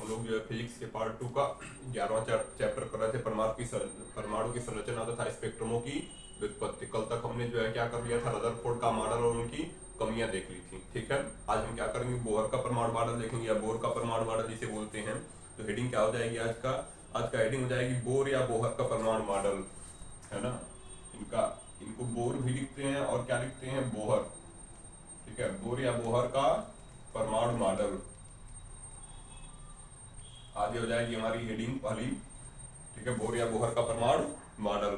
हम लोग जो है फिजिक्स के पार्ट 2 का 11वां चैप्टर कर रहे थे, परमाणु की संरचना तथा स्पेक्ट्रमों की व्युत्पत्ति। कल तक हमने जो है क्या कर लिया था, रदरफोर्ड का मॉडल और उनकी कमियां देख ली थी। ठीक है, आज हम क्या करेंगे, बोहर का परमाणु मॉडल देखेंगे, या बोर का परमाणु मॉडल जिसे बोलते हैं। तो हेडिंग क्या हो जाएगी आज का हेडिंग हो जाएगी बोर या बोहर का परमाणु मॉडल, है ना। इनको बोर भी लिखते हैं और क्या लिखते हैं, बोहर। ठीक है, बोर या बोहर का परमाणु मॉडल आगे हो जाएगी हमारी हेडिंग पहली। ठीक है, बोर या बोहर का परमाणु मॉडल,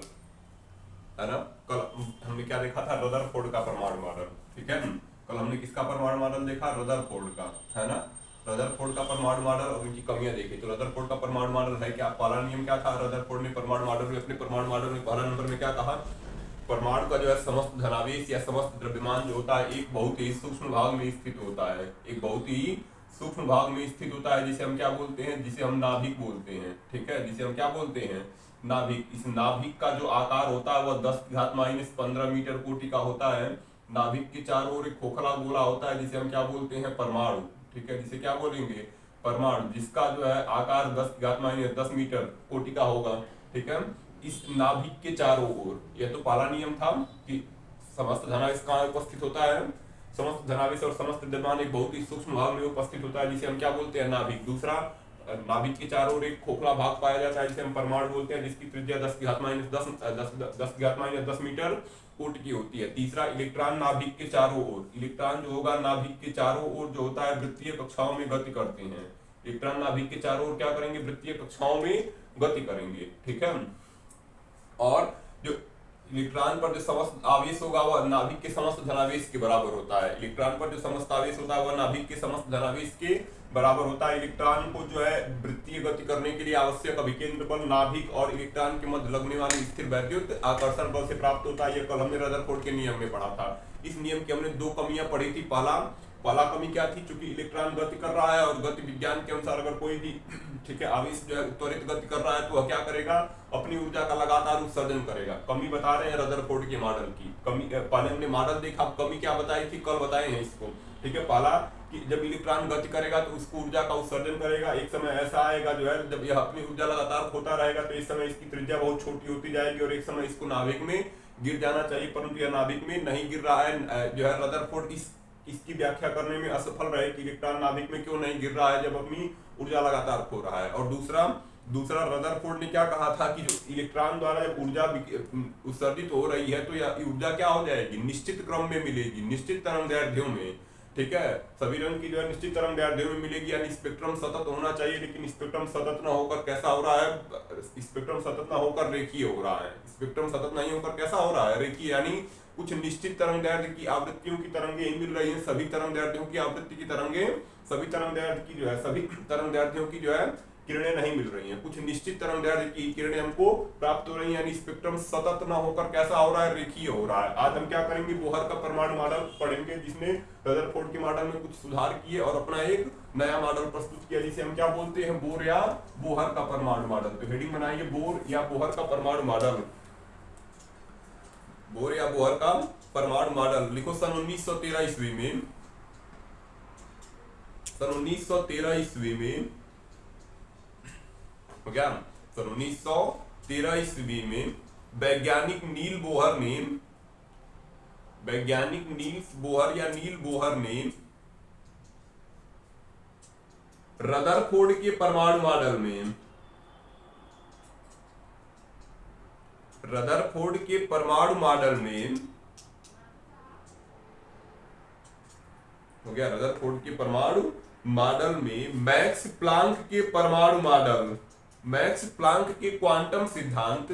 है ना। कल हमने क्या देखा था, रदरफोर्ड का परमाणु मॉडल। ठीक है, कल हमने किसका परमाणु मॉडल देखा, रदरफोर्ड का, है ना। रदरफोर्ड का परमाणु मॉडल और उनकी कमियां देखी। तो रदरफोर्ड का परमाणु मॉडल है क्या, पहला नियम क्या था, रदरफोर्ड ने परमाणु मॉडल में अपने परमाणु मॉडल में पहला नंबर में क्या कहा, परमाणु का जो है समस्त धनावेश या समस्त द्रव्यमान जो होता है एक बहुत ही सूक्ष्म भाग में स्थित होता है, एक बहुत ही सूक्ष्म भाग में स्थित होता है, जिसे हम क्या बोलते हैं, जिसे हम नाभिक बोलते हैं। ठीक है, जिसे हम क्या बोलते हैं, नाभिक। इस नाभिक का जो आकार होता है वह 10⁻⁻15 मीटर कोटि का होता है। नाभिक के चारों ओर एक खोखला गोला होता है, जिसे हम क्या बोलते हैं, परमाणु। ठीक है, जिसे क्या बोलेंगे, परमाणु, जिसका जो है आकार 10⁻10 मीटर कोटि का होगा। ठीक है, इस नाभिक के चारों ओर, यह तो पहला नियम था कि समस्त धनावेश कहाँ उपस्थित होता है, समस्त धनावेश और समस्त द्रव्यमान एक बहुत ही सूक्ष्म भाग में उपस्थित होता है, जिसे हम क्या बोलते हैं, नाभिक। दूसरा, नाभिक के चारों ओर एक खोखला भाग पाया जाता है, जिसे हम परमाणु बोलते हैं, जिसकी त्रिज्या 10⁻10 मीटर कोटि की होती है। तीसरा, इलेक्ट्रॉन नाभिक के चारों ओर, इलेक्ट्रॉन जो होगा नाभिक के चारों ओर जो होता है वृत्तीय कक्षाओं में गति करते हैं। इलेक्ट्रॉन नाभिक के चारों ओर क्या करेंगे, वृत्तीय कक्षाओं में गति करेंगे। ठीक है, और जो इलेक्ट्रॉन पर जो समस्त आवेश होगा वह नाभिक के समस्त धनावेश के बराबर होता है। इलेक्ट्रॉन पर जो समस्त आवेश होता है वह नाभिक के समस्त धनावेश के बराबर होता है। इलेक्ट्रॉन को जो है वृत्तीय गति करने के लिए आवश्यक अभिकेंद्र बल नाभिक और इलेक्ट्रॉन के मध्य लगने वाले स्थिर वैद्युत आकर्षण बल से प्राप्त होता है। यह कल हमने रदरफोर्ड के नियम में पढ़ा था। इस नियम की हमने दो कमियां पढ़ी थी। पहला कमी क्या थी, चूंकि इलेक्ट्रॉन गति कर रहा है और गति विज्ञान के अनुसार अगर कोई भी ठीक है आवेश जो है त्वरित गति कर रहा है तो वह क्या करेगा, अपनी ऊर्जा का लगातार उत्सर्जन करेगा। कमी बता रहे हैं रदरफोर्ड के मॉडल की। कमी पहले हमने मॉडल देखा, कमी क्या बताई थी, कल बताए हैं इसको। ठीक है, पहला कि जब इलेक्ट्रॉन गति करेगा तो उसको ऊर्जा का उत्सर्जन करेगा। एक समय ऐसा आएगा जो है जब यह अपनी ऊर्जा लगातार खोता रहेगा तो इस समय इसकी त्रिज्या बहुत छोटी होती जाएगी और एक समय इसको नाभिक में गिर जाना चाहिए, परंतु यह नाभिक में नहीं गिर रहा है। जो है रदरफोर्ड इसकी व्याख्या करने में असफल रहे कि इलेक्ट्रॉन नाभिक में क्यों नहीं गिर रहा है जब अपनी ऊर्जा लगातार खो रहा है। और दूसरा रदरफोर्ड ने क्या कहा था कि जो इलेक्ट्रॉन द्वारा जब ऊर्जा उत्सर्जित हो रही है तो यह ऊर्जा क्या हो जाएगी, निश्चित क्रम में मिलेगी, निश्चित तरंगदैर्ध्यों में। ठीक है, सभी रंग की जो है निश्चित तरंगदैर्ध्यों में मिलेगी, यानी स्पेक्ट्रम सतत होना चाहिए। लेकिन स्पेक्ट्रम सतत न होकर कैसा हो रहा है, स्पेक्ट्रम सतत न होकर रेखीय हो रहा है। स्पेक्ट्रम सतत नहीं होकर कैसा हो रहा है, रेखीय, यानी कुछ निश्चित तरंगदैर्ध्य की आवृत्तियों की तरंगे ही मिल रही है। सभी तरंगदैर्ध्यों की आवृत्ति की तरंगे, सभी तरंगदैर्ध्य की जो है, सभी तरंगदैर्ध्यों की जो है किरणें नहीं मिल रही हैं। कुछ निश्चित तरंगदैर्ध्य की किरणें हमको प्राप्त हो रही हैं, यानी स्पेक्ट्रम सतत न होकर कैसा हो रहा है, रेखीय हो रहा है। आज हम क्या करेंगे, बोहर का परमाणु मॉडल पढ़ेंगे, जिसने रदरफोर्ड के मॉडल में कुछ सुधार किए और अपना एक नया मॉडल प्रस्तुत किया, जिसे हम क्या बोलते हैं, बोर या बोहर का परमाणु मॉडल। तो हेडिंग बनाइए, बोर या बोहर का परमाणु मॉडल। बोर या बोहर का परमाणु मॉडल लिखो। सन 1913 ईस्वी में, सन 1913 ईस्वी में हो गया, सन 1913 ईस्वी में वैज्ञानिक नील बोहर या नील बोहर ने रदरफोर्ड के परमाणु मॉडल में, रदरफोर्ड के परमाणु मॉडल में हो गया, रदरफोर्ड के परमाणु मॉडल में मैक्स प्लांक के परमाणु मॉडल, मैक्स प्लांक के क्वांटम सिद्धांत,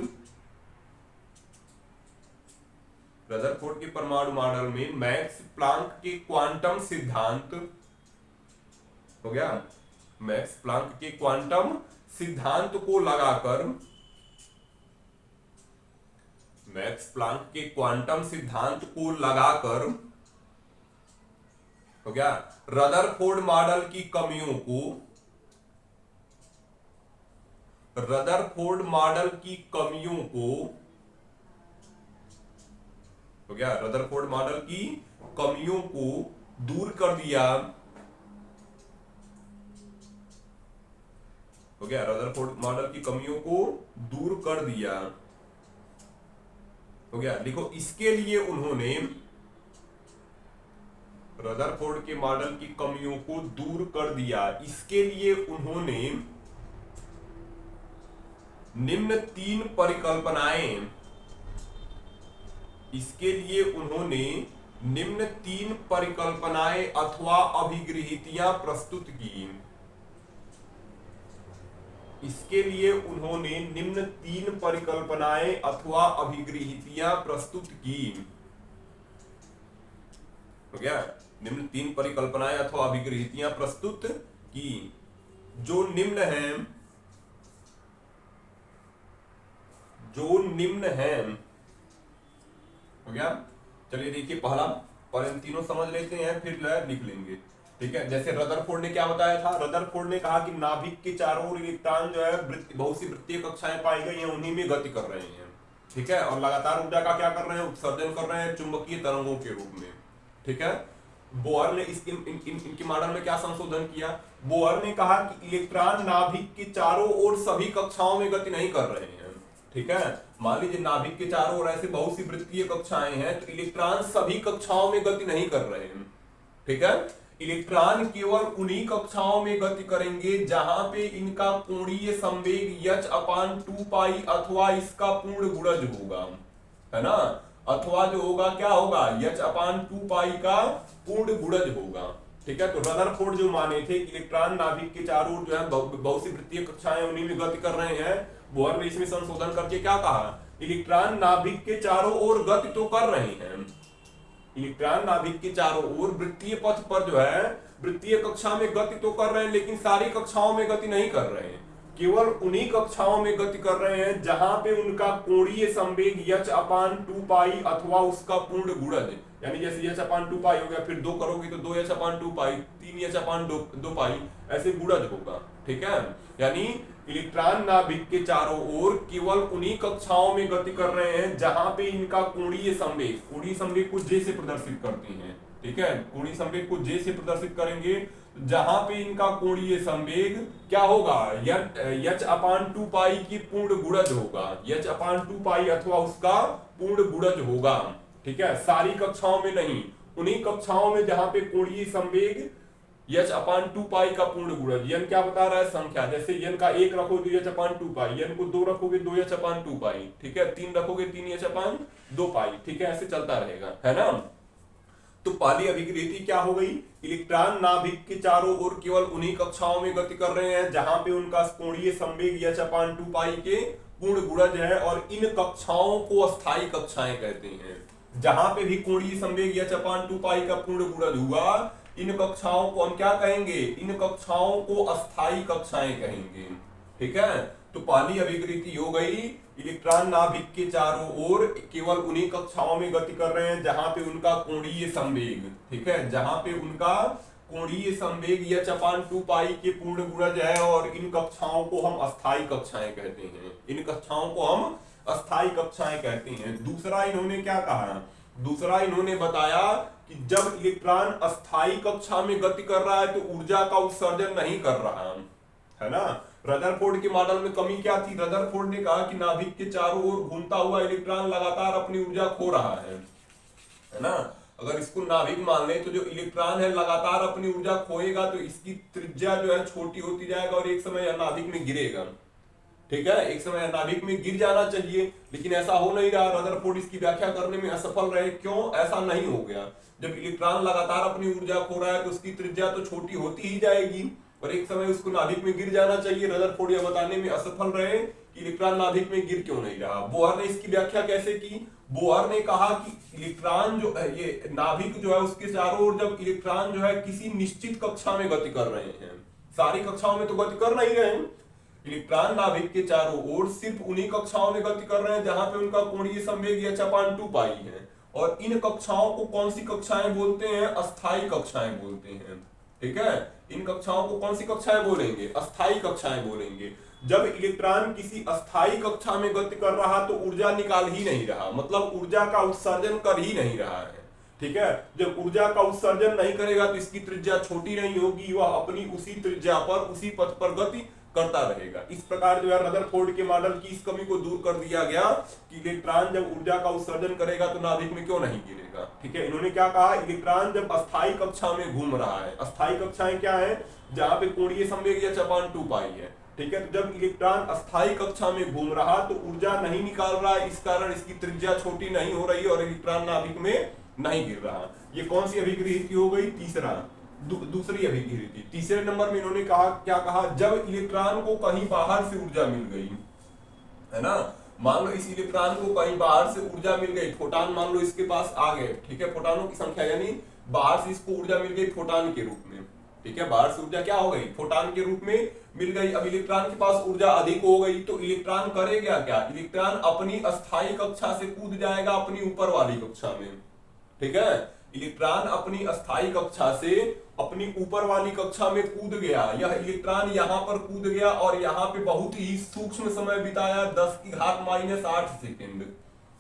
रदरफोर्ड के परमाणु मॉडल में मैक्स प्लांक के क्वांटम सिद्धांत हो गया, मैक्स प्लांक के क्वांटम सिद्धांत को लगाकर, मैक्स प्लांक के क्वांटम सिद्धांत को लगाकर हो गया, रदरफोर्ड मॉडल की कमियों को, रदरफोर्ड मॉडल की कमियों को हो गया, रदरफोर्ड मॉडल की कमियों को दूर कर दिया, हो गया, रदरफोर्ड मॉडल की कमियों को दूर कर दिया, हो गया। देखो इसके लिए उन्होंने रदरफोर्ड के मॉडल की कमियों को दूर कर दिया, इसके लिए उन्होंने निम्न तीन परिकल्पनाएं, इसके लिए उन्होंने निम्न तीन परिकल्पनाएं अथवा अभिगृहितियां प्रस्तुत की, इसके लिए उन्होंने निम्न तीन परिकल्पनाएं अथवा अभिगृहितियां प्रस्तुत की, हो गया। निम्न तीन परिकल्पनाएं अथवा अभिगृहितियां प्रस्तुत की, जो निम्न हैं, जो निम्न हैं, हो गया। चलिए देखिए पहला, पर इन तीनों समझ लेते हैं फिर लिख लेंगे, ठीक है। जैसे रदरफोर्ड ने क्या बताया था, रदरफोर्ड ने कहा कि नाभिक के चारों ओर इलेक्ट्रॉन जो है बहुत सी वृत्तीय कक्षाएं पाई गई हैं, उन्हीं में गति कर रहे हैं, ठीक है, और लगातार ऊर्जा का क्या कर रहे हैं, उत्सर्जन कर रहे हैं चुंबकीय तरंगों के रूप में, ठीक है। बोहर ने इनके मॉडल में क्या संशोधन किया, बोहर ने कहा कि इलेक्ट्रॉन नाभिक के चारों ओर सभी कक्षाओं में गति नहीं कर रहे हैं, ठीक है। मान लीजिए नाभिक के चारों ओर ऐसे बहुत सी वृत्तीय कक्षाएं हैं, तो इलेक्ट्रॉन सभी कक्षाओं में गति नहीं कर रहे हैं, ठीक है। इलेक्ट्रॉन केवल उन्हीं कक्षाओं में गति करेंगे जहां पे इनका कोणीय संवेग h/2π अथवा इसका पूर्ण गुणज होगा, है ना, अथवा जो होगा क्या होगा, h/2π का पूर्ण गुणज होगा, ठीक है। तो रदरफोर्ड जो माने थे इलेक्ट्रॉन नाभिक के चारों ओर जो है बहुत सी वृत्तीय कक्षाएं उन्हीं में गति कर रहे हैं, बोहर ने इसमें संशोधन करके क्या कहा, इलेक्ट्रॉन नाभिक के चारों ओर गति तो कर रहे हैं, इलेक्ट्रॉन नाभिक के चारों ओर वृत्तीय पथ पर जो है वृत्तीय कक्षा में गति तो कर रहे हैं, लेकिन सारी कक्षाओं में गति नहीं कर रहे हैं, केवल उन्हीं कक्षाओं में गति कर रहे हैं जहां पे उनका कोणीय संवेग h/2π अथवा उसका पूर्ण गुणज, यानी जैसे h/2π हो गया, फिर 2 करोगे तो 2h/2π, 3h/2π, ऐसे गुणज होगा, ठीक है। यानी इलेक्ट्रॉन नाभिक के चारों ओर केवल उन्हीं कक्षाओं में गति कर रहे हैं जहां पे इनका कोणीय संवेग को J से प्रदर्शित करते हैं, ठीक है, कोणीय संवेग को J से प्रदर्शित करेंगे, जहां पे इनका कोणीय संवेग क्या होगा, h/2π की पूर्ण गुणज होगा, h/2π अथवा उसका पूर्ण गुणज होगा, ठीक है। सारी कक्षाओं में नहीं, उन्हीं कक्षाओं में जहां पे कोणीय संवेग h/2π का पूर्ण गुणज, n क्या बता रहा है, संख्या, जैसे n का 1 रखोगे तो h/2π, n को 2 रखोगे 2h/2π, ठीक है, 3 रखोगे 3h/2π, ठीक है, ऐसे चलता रहेगा, है ना। तो पहली अभिगृहिति क्या हो गई, इलेक्ट्रॉन नाभिक के चारों ओर केवल उन्हीं कक्षाओं में गति कर रहे हैं जहां पे उनका कोणीय संवेग h/2π के पूर्ण गुणज है, और इन कक्षाओं को अस्थायी कक्षाएं कहते हैं, जहां पे भी कोणीय संवेग h/2π का पूर्ण गुणज हुआ, इन कक्षाओं को हम क्या कहेंगे, इन कक्षाओं को अस्थायी कक्षाएं कहेंगे, ठीक है। तो पहली अभिगृहिति हो गई, इलेक्ट्रॉन नाभिक के चारों ओर केवल उन्हीं कक्षाओं में गति कर रहे हैं जहां पे उनका कोणीय संवेग, ठीक है, जहां पे उनका कोणीय संवेग h/2π के पूर्ण गुणज है, और इन कक्षाओं को हम अस्थायी कक्षाएं कहते हैं, इन कक्षाओं को हम अस्थायी कक्षाएं कहते हैं। दूसरा इन्होंने क्या कहा, दूसरा इन्होंने बताया कि जब इलेक्ट्रॉन अस्थायी कक्षा में गति कर रहा है तो ऊर्जा का उत्सर्जन नहीं कर रहा है ना। रदरफोर्ड के मॉडल में कमी क्या थी, रदरफोर्ड ने कहा कि नाभिक के चारों ओर घूमता हुआ इलेक्ट्रॉन लगातार अपनी ऊर्जा खो रहा है ना। अगर इसको नाभिक मान ले तो जो इलेक्ट्रॉन है लगातार अपनी ऊर्जा खोएगा तो इसकी त्रिज्या जो है छोटी होती जाएगा और एक समय नाभिक में गिरेगा, ठीक है, एक समय नाभिक में गिर जाना चाहिए, लेकिन ऐसा हो नहीं रहा। रदरफोर्ड इसकी व्याख्या करने में असफल रहे, क्यों ऐसा नहीं हो गया, जब इलेक्ट्रॉन लगातार अपनी ऊर्जा खो रहा है तो उसकी त्रिज्या तो छोटी होती ही जाएगी और एक समय उसको नाभिक में गिर जाना चाहिए। रदरफोर्ड यह बताने में असफल रहे कि इलेक्ट्रॉन नाभिक में गिर क्यों नहीं रहा। बोहर ने इसकी व्याख्या कैसे की, बोहर ने कहा कि इलेक्ट्रॉन जो है, ये नाभिक जो है उसके चारों ओर जब इलेक्ट्रॉन जो है किसी निश्चित कक्षा में गति कर रहे हैं, सारी कक्षाओं में तो गति कर नहीं रहे हैं, इलेक्ट्रॉन नाभिक के चारों ओर सिर्फ उन्हीं कक्षाओं में गति कर रहे हैं जहां पे उनका कोणीय संवेग h/2π है, और इन कक्षाओं को कौन सी कक्षाएं बोलते हैं, अस्थायी कक्षाएं बोलते हैं, ठीक है। इन कक्षाओं को कौन सी कक्षाएं बोलेंगे, अस्थायी कक्षाएं बोलेंगे। जब इलेक्ट्रॉन किसी अस्थायी कक्षा में गति कर रहा तो ऊर्जा निकाल ही नहीं रहा, मतलब ऊर्जा का उत्सर्जन कर ही नहीं रहा है, ठीक है। जब ऊर्जा का उत्सर्जन नहीं करेगा तो इसकी त्रिज्या छोटी नहीं होगी, वह अपनी उसी त्रिज्या पर उसी पथ पर गति करता रहेगा। इस प्रकार जो है रदरफोर्ड के मॉडल की इस कमी को दूर कर दिया गया कि इलेक्ट्रॉन जब ऊर्जा का उत्सर्जन करेगा तो नाभिक में क्यों नहीं गिरेगा। ठीक है, इन्होंने क्या कहा, इलेक्ट्रॉन जब अस्थायी कक्षा में घूम रहा है, अस्थायी कक्षाएं क्या है, जहां पे कोणीय संवेग h/2 पाई है। ठीक है, तो जब इलेक्ट्रॉन अस्थायी कक्षा में घूम रहा तो ऊर्जा नहीं निकाल रहा, इस कारण इसकी त्रिज्या छोटी नहीं हो रही और इलेक्ट्रॉन नाभिक में नहीं गिर रहा। ये कौन सी अभिक्रिया हो गई, तीसरा दूसरी अभिक्रिया। तीसरे नंबर में इन्होंने कहा, क्या कहा, जब इलेक्ट्रॉन को कहीं बाहर से ऊर्जा मिल गई है ना, मान लो इस इलेक्ट्रॉन को कहीं बाहर से ऊर्जा मिल गई, फोटान मान लो इसके पास आ गए। ठीक है, फोटानों की संख्या यानी बाहर से इसको ऊर्जा मिल गई फोटान के रूप में। ठीक है, बाहर से ऊर्जा क्या हो गई, फोटान के रूप में मिल गई। अब इलेक्ट्रॉन के पास ऊर्जा अधिक हो गई तो इलेक्ट्रॉन करेगा क्या, इलेक्ट्रॉन अपनी अस्थायी कक्षा से कूद जाएगा अपनी ऊपर वाली कक्षा में। ठीक है, इलेक्ट्रॉन अपनी अस्थायी कक्षा से अपनी ऊपर वाली कक्षा में कूद गया। यह इलेक्ट्रॉन यहां पर कूद गया और यहां पे बहुत ही सूक्ष्म समय बिताया, 10⁻⁸ सेकेंड।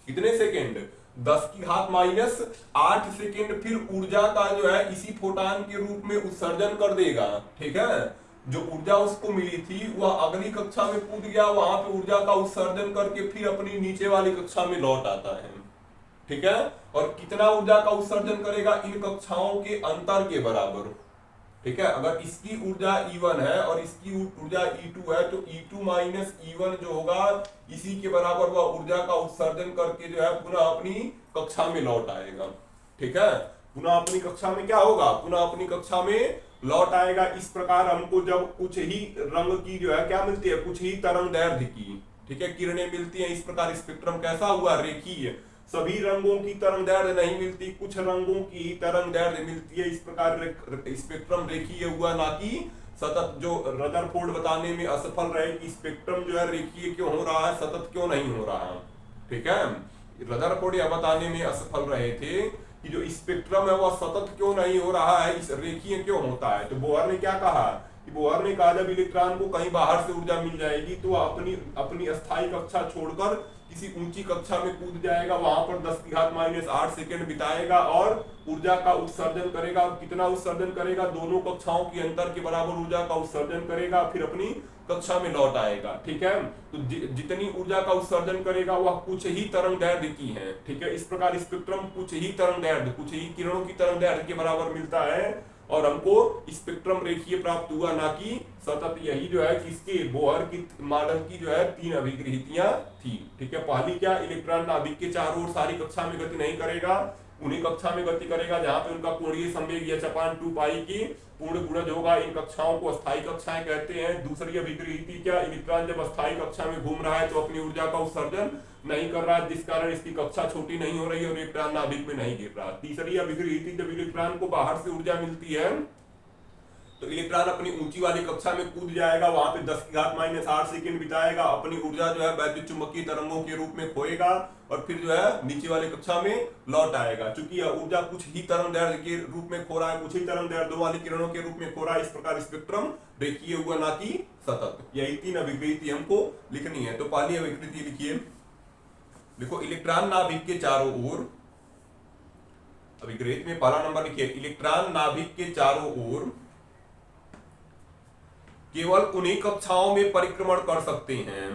कितने सेकेंड, 10⁻⁸ सेकेंड। फिर ऊर्जा का जो है इसी फोटान के रूप में उत्सर्जन कर देगा। ठीक है, जो ऊर्जा उसको मिली थी वह अगली कक्षा में कूद गया, वहां पे ऊर्जा का उत्सर्जन करके फिर अपनी नीचे वाली कक्षा में लौट आता है। ठीक है, और कितना ऊर्जा का उत्सर्जन करेगा, इन कक्षाओं के अंतर के बराबर। ठीक है, अगर इसकी ऊर्जा E1 है और इसकी ऊर्जा E2 है तो E2 माइनस E1 जो होगा इसी के बराबर वह ऊर्जा का उत्सर्जन करके जो है पुनः अपनी कक्षा में लौट आएगा। ठीक है, पुनः अपनी कक्षा में क्या होगा, पुनः अपनी कक्षा में लौट आएगा। इस प्रकार हमको जब कुछ ही रंग की जो है क्या मिलती है, कुछ ही तरंगदैर्घ्य की, ठीक है, किरणें मिलती हैं, इस प्रकार स्पेक्ट्रम कैसा हुआ, रेखीय। सभी रंगों की तरंगदैर्घ्य नहीं मिलती, कुछ रंगों की तरंगदैर्घ्य मिलती है। इस प्रकार स्पेक्ट्रम रेखीय हुआ, ना कि सतत। जो रदरफोर्ड बताने में असफल रहे कि स्पेक्ट्रम जो है रेखीय क्यों हो रहा है, सतत क्यों नहीं हो रहा। ठीक है, रदरफोर्ड यह बताने में असफल रहे थे कि जो स्पेक्ट्रम है वह सतत क्यों नहीं हो रहा है, इस रेखीय क्यों होता है। तो बोहर ने क्या कहा कि बोहर ने कहा जब इलेक्ट्रॉन को कहीं बाहर से ऊर्जा मिल जाएगी तो वह अपनी अस्थायी कक्षा छोड़कर किसी ऊंची कक्षा में कूद जाएगा, वहां पर 10⁻⁸ सेकेंड बिताएगा और ऊर्जा का उत्सर्जन करेगा। और कितना उत्सर्जन करेगा, दोनों कक्षाओं के अंतर के बराबर ऊर्जा का उत्सर्जन करेगा, फिर अपनी कक्षा में लौट आएगा। ठीक है, तो जितनी ऊर्जा का उत्सर्जन करेगा वह कुछ ही तरंगदैर्घ्य की है। ठीक है, इस प्रकार स्पेक्ट्रम कुछ ही तरंगदैर्घ्य, कुछ ही किरणों की तरंगदैर्घ्य के बराबर मिलता है और हमको स्पेक्ट्रम रेखीय प्राप्त हुआ, ना कि सतत। यही जो है किसके, बोहर की मॉडल की जो है 3 अभिक्रियाएं थी। ठीक है, पहली क्या, इलेक्ट्रॉन नाभिक के चारों ओर सारी कक्षा में गति नहीं करेगा, उन्हीं कक्षा में गति करेगा जहां पे उनका कोणीय संवेग h/2 पाई की पूर्ण गुणज होगा। इन कक्षाओं को अस्थायी कक्षाएं कहते हैं। दूसरी अभिक्रिया क्या, इलेक्ट्रॉन जब अस्थायी कक्षा में घूम रहा है तो अपनी ऊर्जा का उत्सर्जन नहीं कर रहा है, जिस कारण इसकी कक्षा छोटी नहीं हो रही और इलेक्ट्रॉन नाभिक में नहीं गिर रहा। तीसरी अभिक्रिया, जब इलेक्ट्रॉन को बाहर से ऊर्जा मिलती है तो इलेक्ट्रॉन अपनी ऊंची वाली कक्षा में कूद जाएगा, वहां पे 10⁻⁸ सेकेंड बिताएगा, अपनी ऊर्जा जो है वैद्युत चुंबकीय तरंगों के रूप में खोएगा और फिर जो है नीचे वाली कक्षा में लौट आएगा। चूंकि यह ऊर्जा कुछ ही तरंगदैर्घ्य के रूप में खो रहा है, कुछ ही तरंगदैर्घ्य वाली किरणों के रूप में खो रहा है, इस प्रकार स्पेक्ट्रम रेखीय हुआ, ना कि सतत। यही 3 अभिक्रिया हमको लिखनी है। तो पहली अभिक्रिया लिखिए, देखो इलेक्ट्रॉन नाभिक के चारों ओर, अभिक्रिया में पहला नंबर लिखिए, इलेक्ट्रॉन नाभिक के चारों ओर केवल उन्हीं कक्षाओं में परिक्रमण कर सकते हैं।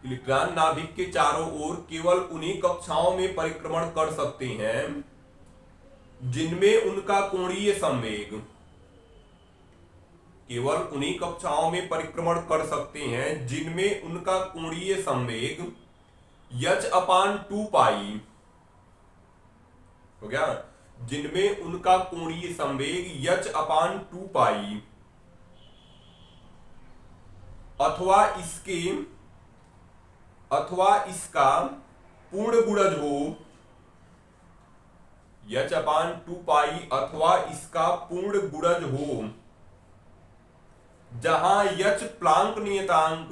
इलेक्ट्रॉन नाभिक के चारों ओर केवल उन्हीं कक्षाओं में परिक्रमण कर सकते हैं जिनमें उनका कोणीय संवेग, केवल उन्हीं कक्षाओं में परिक्रमण कर सकते हैं जिनमें उनका कोणीय संवेग h/2 पाई हो गया, जिनमें उनका कोणीय संवेग h/2 पाई अथवा इसका पूर्ण गुणज हो, h/2 पाई अथवा इसका पूर्ण गुणज हो, जहां h प्लांक नियतांक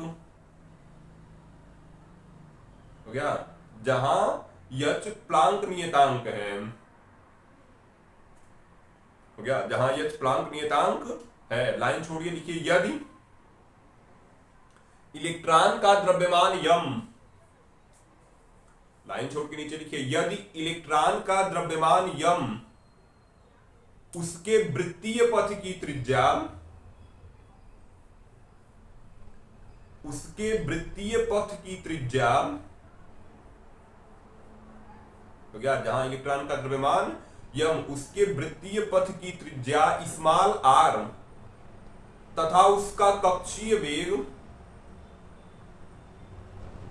हो गया, जहां h प्लांक नियतांक है, हो गया, जहां h प्लांक नियतांक है। लाइन छोड़िए, लिखिए यदि इलेक्ट्रॉन का द्रव्यमान m, लाइन छोड़ के नीचे लिखिए, यदि इलेक्ट्रॉन का द्रव्यमान m उसके वृत्तीय पथ की त्रिज्या, उसके वृत्तीय पथ की त्रिज्या, तो क्या, जहां इलेक्ट्रॉन का द्रव्यमान यम, उसके वृत्तीय पथ की त्रिज्या स्मॉल आर तथा उसका कक्षीय वेग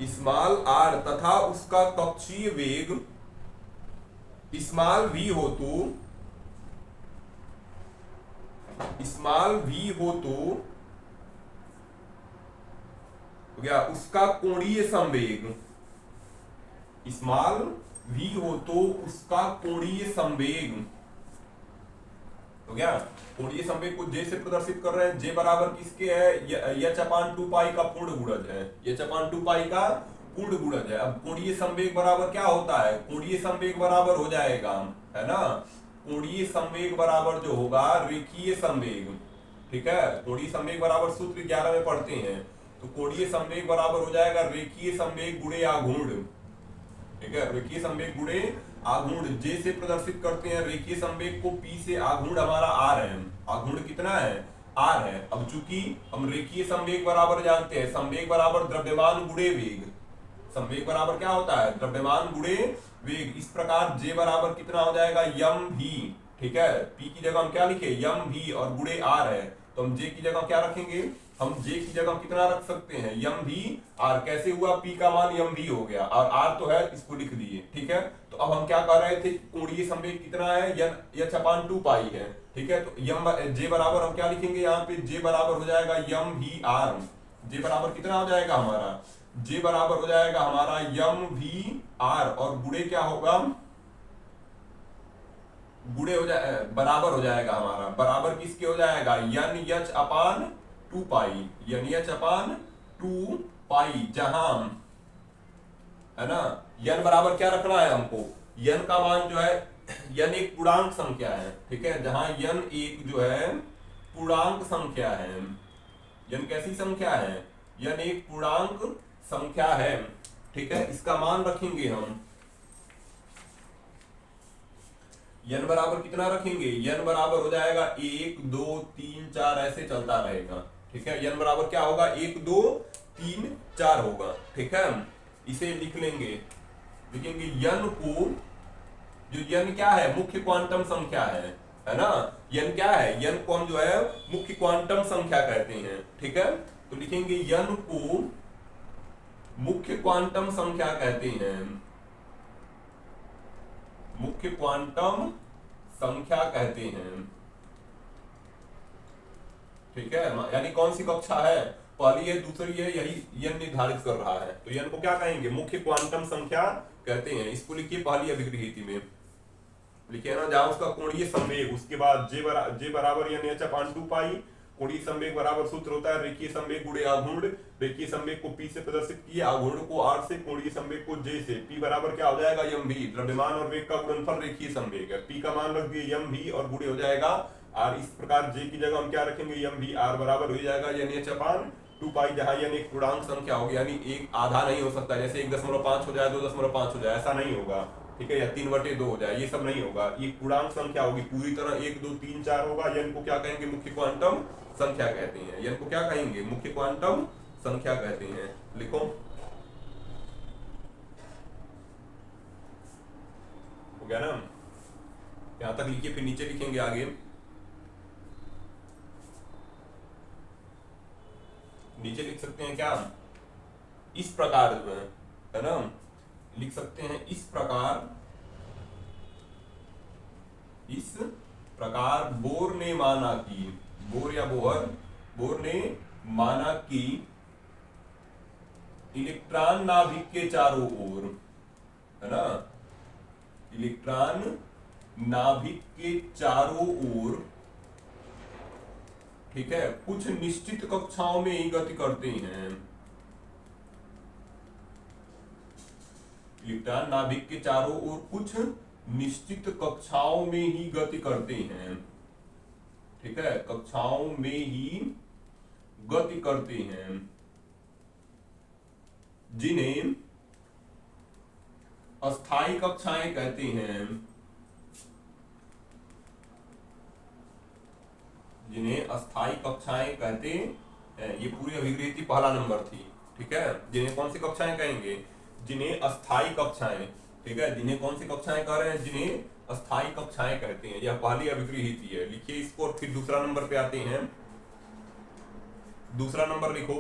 स्मॉल आर तथा उसका कक्षीय वेग स्मॉल वी हो तो क्या, उसका कोणीय संवेग, स्मॉल वी हो तो उसका कोणीय संवेग, तो क्या, कोणीय संवेग को जे से प्रदर्शित कर रहे हैं। जे बराबर किसके है, एच अपान 2 पाई का पूर्ण गुणज है, एच अपान 2 पाई का पूर्ण गुणज है। अब कोणीय संवेग बराबर क्या होता है, कोणीय संवेग बराबर हो जाएगा, है ना, कोणीय संवेग बराबर जो होगा रेखीय संवेग, ठीक है, कोणीय संवेग बराबर सूत्र 11 में पढ़ते हैं, तो कोणीय संवेग बराबर हो जाएगा रेखीय संवेग गुणे आघूर्ण, ठीक है, रेखीय संवेग गुणे आघूर्ण। जे से प्रदर्शित करते हैं रेखीय संवेग को, पी से आघूर्ण हमारा आर है, आघूर्ण कितना है, आर है। अब चूंकि हम रेखीय संवेग बराबर जानते हैं, संवेग बराबर द्रव्यमान गुणे वेग, संवेग बराबर क्या होता है, द्रव्यमान गुणे वेग। इस प्रकार जे बराबर कितना हो जाएगा, यम भी, ठीक है, पी की जगह हम क्या लिखे, यम भी, और गुणे आर है, तो हम जे की जगह क्या रखेंगे, हम जे की जगह कितना रख सकते हैं, यम भी आर। कैसे हुआ, पी का मान यम भी हो गया और आर तो है, इसको लिख दिए, ठीक है। तो अब हम क्या कर रहे थे, कोणीय संवेग कितना है, एच अपान 2 पाई है, ठीक है, तो यम जे बराबर हम क्या लिखेंगे, यहाँ पे जे बराबर हो जाएगा यम भी आर। जे बराबर कितना हो जाएगा हमारा, जे बराबर हो जाएगा हमारा यम भी आर, और गुणे क्या होगा, गुणे हो जाए, बराबर हो जाएगा हमारा, बराबर किसके हो जाएगा, यन एच अपान 2 पाई, यन एच अपान 2 पाई, जहां, है ना, यन बराबर क्या रखना है हमको, यन का मान जो है, यन एक पूर्णांक संख्या है, ठीक है, जहां यन एक जो है पूर्णांक संख्या है, यन कैसी संख्या है, यन एक पूर्णांक संख्या है, ठीक है, इसका मान रखेंगे हम, यन बराबर कितना रखेंगे, यन बराबर हो जाएगा 1 2 3 4, ऐसे चलता रहेगा, ठीक है, यन बराबर क्या होगा, 1 2 3 4 होगा, ठीक है। इसे लिख लेंगे, लिखेंगे यन को, जो यन क्या है, मुख्य क्वांटम संख्या है ना, यन क्या है, यन को हम जो है मुख्य क्वांटम संख्या कहते हैं, ठीक है, तो लिखेंगे यन को मुख्य क्वांटम संख्या कहते हैं, मुख्य क्वांटम संख्या कहते हैं, ठीक है, यानी कौन सी कक्षा है, पहली है, दूसरी है, यही यन निर्धारित कर रहा है, तो यन को क्या कहेंगे, मुख्य क्वांटम संख्या कहते हैं। इसको लिखिए पहली अभिगृहीति में, लिखिए ना, जहां उसका कोणीय संवेग, उसके बाद जे बराबर यन एच अपान 2 पाई, कोणीय संवेग बराबर सूत्र होता है रेखीय संवेग गुणे आघूर्ण, रेखीय संवेग को पी से प्रदर्शित किए, आघूर्ण को आर से, कोणीय संवेग को जे से, पी बराबर क्या हो जाएगा, यम भी, द्रव्यमान और वेग का गुणनफल रेखीय संवेग है, पी का मान रख दिए यम भी और गुणे हो जाएगा आर। इस प्रकार जे की जगह हम क्या रखेंगे, यम भी आर बराबर हो जाएगा यन एच अपान 2 पाई, जहां यन एक पूर्णांक संख्या होगी, यानी एक आधा नहीं हो सकता, जैसे 1.5 हो जाए, 2.5 हो जाए, ऐसा नहीं होगा, ठीक है, या 3/2 हो जाए, ये सब नहीं होगा, ये पूर्णांक संख्या होगी, पूरी तरह 1 2 3 4 होगा। यन को क्या कहेंगे, मुख्य क्वांटम संख्या कहते हैं, यन को क्या कहेंगे, मुख्य क्वांटम संख्या कहते हैं। लिखो, हो गया ना, यहां तक लिखिए, फिर नीचे लिखेंगे आगे, नीचे लिख सकते हैं क्या, इस प्रकार जो है ना, लिख सकते हैं इस प्रकार, इस प्रकार बोर ने माना कि, बोर या बोहर, बोर ने माना कि इलेक्ट्रॉन नाभिक के चारों ओर, है ना, इलेक्ट्रॉन नाभिक के चारों ओर, ठीक है, कुछ निश्चित कक्षाओं में ही गति करते हैं, इलेक्ट्रॉन नाभिक के चारों ओर कुछ निश्चित कक्षाओं में ही गति करते हैं, ठीक है, कक्षाओं में ही गति करते हैं, जिन्हें अस्थायी कक्षाएं कहते हैं, जिन्हें अस्थाई कक्षाएं कहते हैं। ये पूरी अभिग्रहिति पहला नंबर थी, ठीक है। जिन्हें कौन सी कक्षाएं कहेंगे? जिन्हें अस्थाई कक्षाएं, ठीक है। जिन्हें कौन सी कक्षाएं कह रहे हैं? जिन्हें अस्थाई कक्षाएं कहते हैं। यह पहली अभिग्रहिति है, लिखिए इसको। और फिर दूसरा नंबर पे आते हैं। दूसरा नंबर लिखो,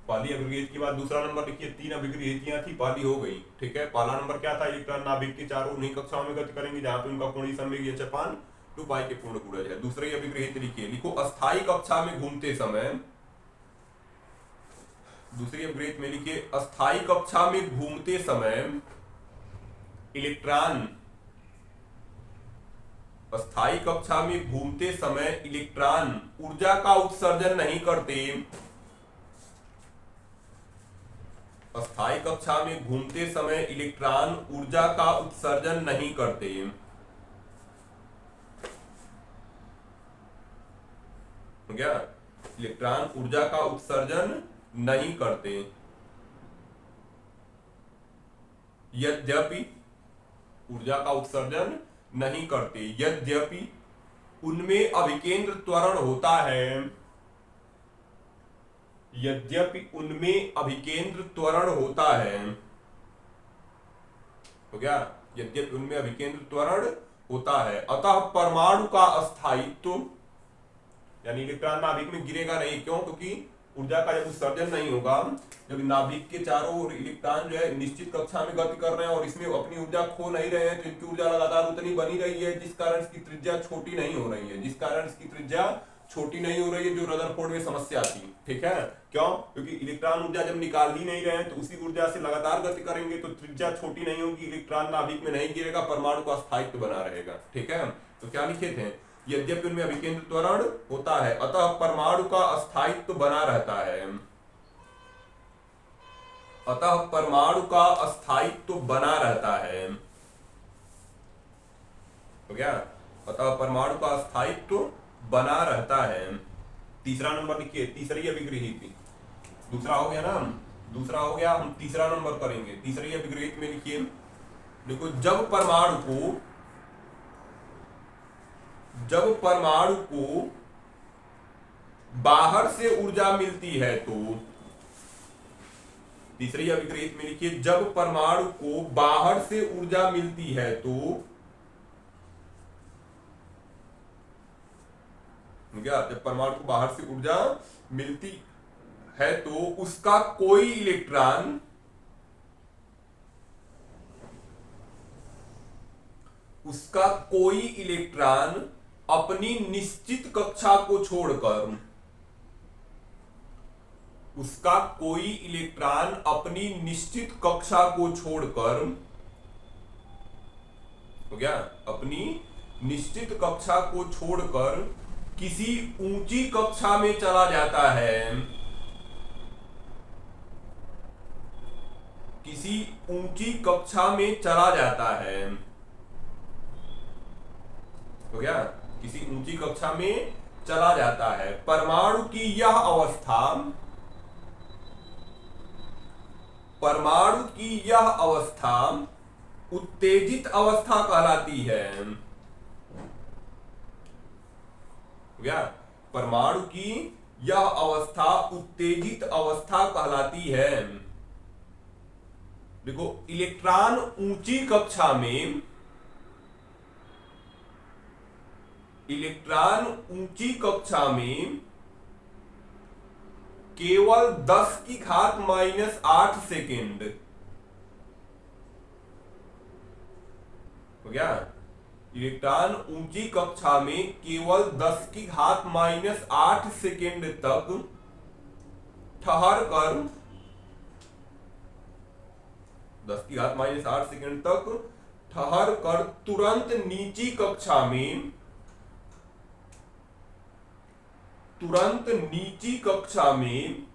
पहली अभिग्रहित के बाद दूसरा नंबर लिखिए। 3 अभिग्रहितियां थी, पहली हो गई, ठीक है। पहला नंबर क्या था? इलेक्ट्रॉन नाभिक के चारों उन्हीं कक्षाओं में गति करेंगे जहां पे उनका कोणीय संवेग h अपान 2 पाई के पूर्ण गुणज है। दूसरी अभिग्रहित लिखिए, लिखो अस्थाई कक्षा में घूमते समय, दूसरी अभिग्रहित में लिखिए अस्थाई कक्षा में घूमते समय इलेक्ट्रॉन, अस्थाई कक्षा में घूमते समय इलेक्ट्रॉन ऊर्जा का उत्सर्जन नहीं करते। अस्थाई कक्षा में घूमते समय इलेक्ट्रॉन ऊर्जा का उत्सर्जन नहीं करते। हो गया? इलेक्ट्रॉन ऊर्जा का उत्सर्जन नहीं करते। यद्यपि ऊर्जा का उत्सर्जन नहीं करते, यद्यपि उनमें अभिकेंद्र त्वरण होता है। यद्यपि उनमें अभिकेंद्र त्वरण होता है। हो गया? यद्यपि उनमें अभिकेंद्र त्वरण होता है, अतः परमाणु का अस्थायित्व, यानी इलेक्ट्रॉन नाभिक में गिरेगा नहीं। क्यों? क्योंकि ऊर्जा का जब उत्सर्जन नहीं होगा, जब नाभिक के चारों ओर इलेक्ट्रॉन जो है निश्चित कक्षा में गति कर रहे हैं और इसमें अपनी ऊर्जा खो नहीं रहे हैं, तो इनकी ऊर्जा लगातार उतनी बनी रही है, जिस कारण इसकी त्रिज्या छोटी नहीं हो रही है, जिस कारण इसकी त्रिज्या छोटी नहीं हो रही है, जो रदरफोर्ड में समस्या थी, ठीक है। क्यों? क्योंकि इलेक्ट्रॉन ऊर्जा जब निकाल ही नहीं रहे हैं तो उसी ऊर्जा से लगातार गति करेंगे तो त्रिज्या छोटी नहीं होगी, इलेक्ट्रॉन नाभिक में नहीं गिरेगा, परमाणु का अस्थायित्व बना रहेगा, ठीक है। तो क्या लिखे थे? यद्यपि उनमें अभिकेंद्र त्वरण होता है, अतः परमाणु का अस्थायित्व बना रहता है। अतः परमाणु का अस्थायित्व बना रहता है। हो गया? अतः परमाणु का अस्थायित्व बना रहता है। तीसरा नंबर लिखिए, तीसरी अभिग्रहित। दूसरा हो गया ना, दूसरा हो गया, हम तीसरा नंबर करेंगे। तीसरी अभिग्रहित में लिखिए, देखो जब परमाणु को बाहर से ऊर्जा मिलती है तो, तीसरी अभिग्रहित में लिखिए जब परमाणु को बाहर से ऊर्जा मिलती है तो, क्या? जब परमाणु को बाहर से ऊर्जा मिलती है तो उसका कोई इलेक्ट्रॉन अपनी निश्चित कक्षा को छोड़कर, उसका कोई इलेक्ट्रॉन अपनी निश्चित कक्षा को छोड़कर, हो गया? अपनी निश्चित कक्षा को छोड़कर किसी ऊंची कक्षा में चला जाता है। किसी ऊंची कक्षा में चला जाता है। हो गया? किसी ऊंची कक्षा में चला जाता है। परमाणु की यह अवस्था, परमाणु की यह अवस्था उत्तेजित अवस्था कहलाती है। हो गया? परमाणु की यह अवस्था उत्तेजित अवस्था कहलाती है। देखो, इलेक्ट्रॉन ऊंची कक्षा में, इलेक्ट्रॉन ऊंची कक्षा में केवल 10⁻⁻8 सेकेंड, हो गया? इलेक्ट्रॉन ऊंची कक्षा में केवल 10⁻⁻8 सेकेंड तक ठहर कर, 10⁻⁸ सेकेंड तक ठहर कर तुरंत नीची कक्षा में, तुरंत नीची कक्षा में,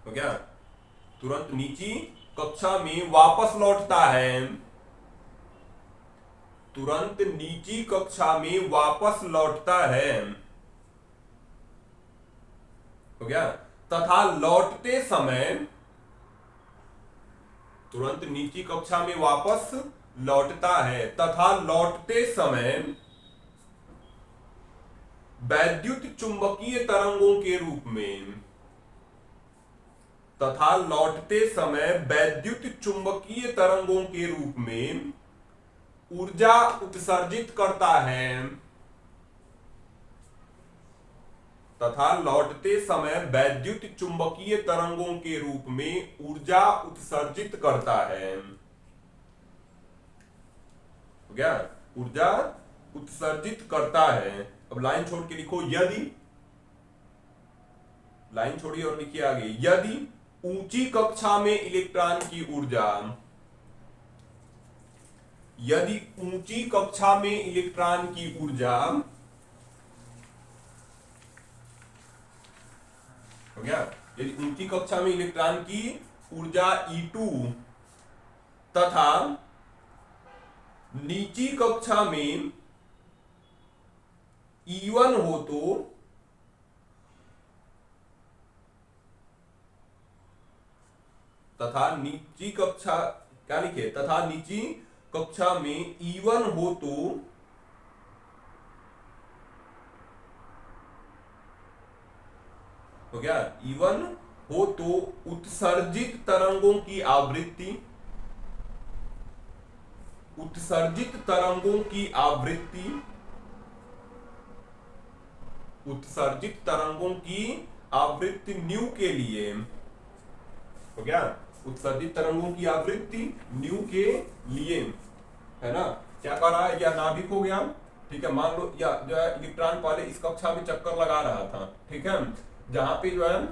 हो गया? तुरंत नीची कक्षा में वापस लौटता है। तुरंत नीची कक्षा में वापस लौटता है। हो गया? तथा लौटते समय, तुरंत नीची कक्षा में वापस लौटता है तथा लौटते समय वैद्युत चुंबकीय तरंगों के रूप में तथा लौटते समय वैद्युत चुंबकीय तरंगों के रूप में ऊर्जा उत्सर्जित करता है तथा लौटते समय वैद्युत चुंबकीय तरंगों के रूप में ऊर्जा उत्सर्जित करता है। हो गया, ऊर्जा उत्सर्जित करता है। अब लाइन छोड़ के लिखो, यदि, लाइन छोड़िए और लिखिए आगे, यदि ऊंची कक्षा में इलेक्ट्रॉन की ऊर्जा, यदि ऊंची कक्षा में इलेक्ट्रॉन की ऊर्जा, हो गया, यदि ऊंची कक्षा में इलेक्ट्रॉन की ऊर्जा E2 तथा नीची कक्षा में E1 हो तो तथा नीची कक्षा, क्या लिखे, तथा नीची कक्षा में E1 हो तो हो गया, E1 हो तो उत्सर्जित तरंगों की आवृत्ति, उत्सर्जित तरंगों की आवृत्ति, उत्सर्जित तरंगों की आवृत्ति न्यू के लिए, हो गया, उत्सर्जित तरंगों की आवृत्ति न्यू के लिए, है ना। क्या कर रहा है, या नाभिक हो गया, ठीक है, मान लो, या जो है इलेक्ट्रॉन पहले इस कक्षा में चक्कर लगा रहा था, ठीक है, जहां पे जो है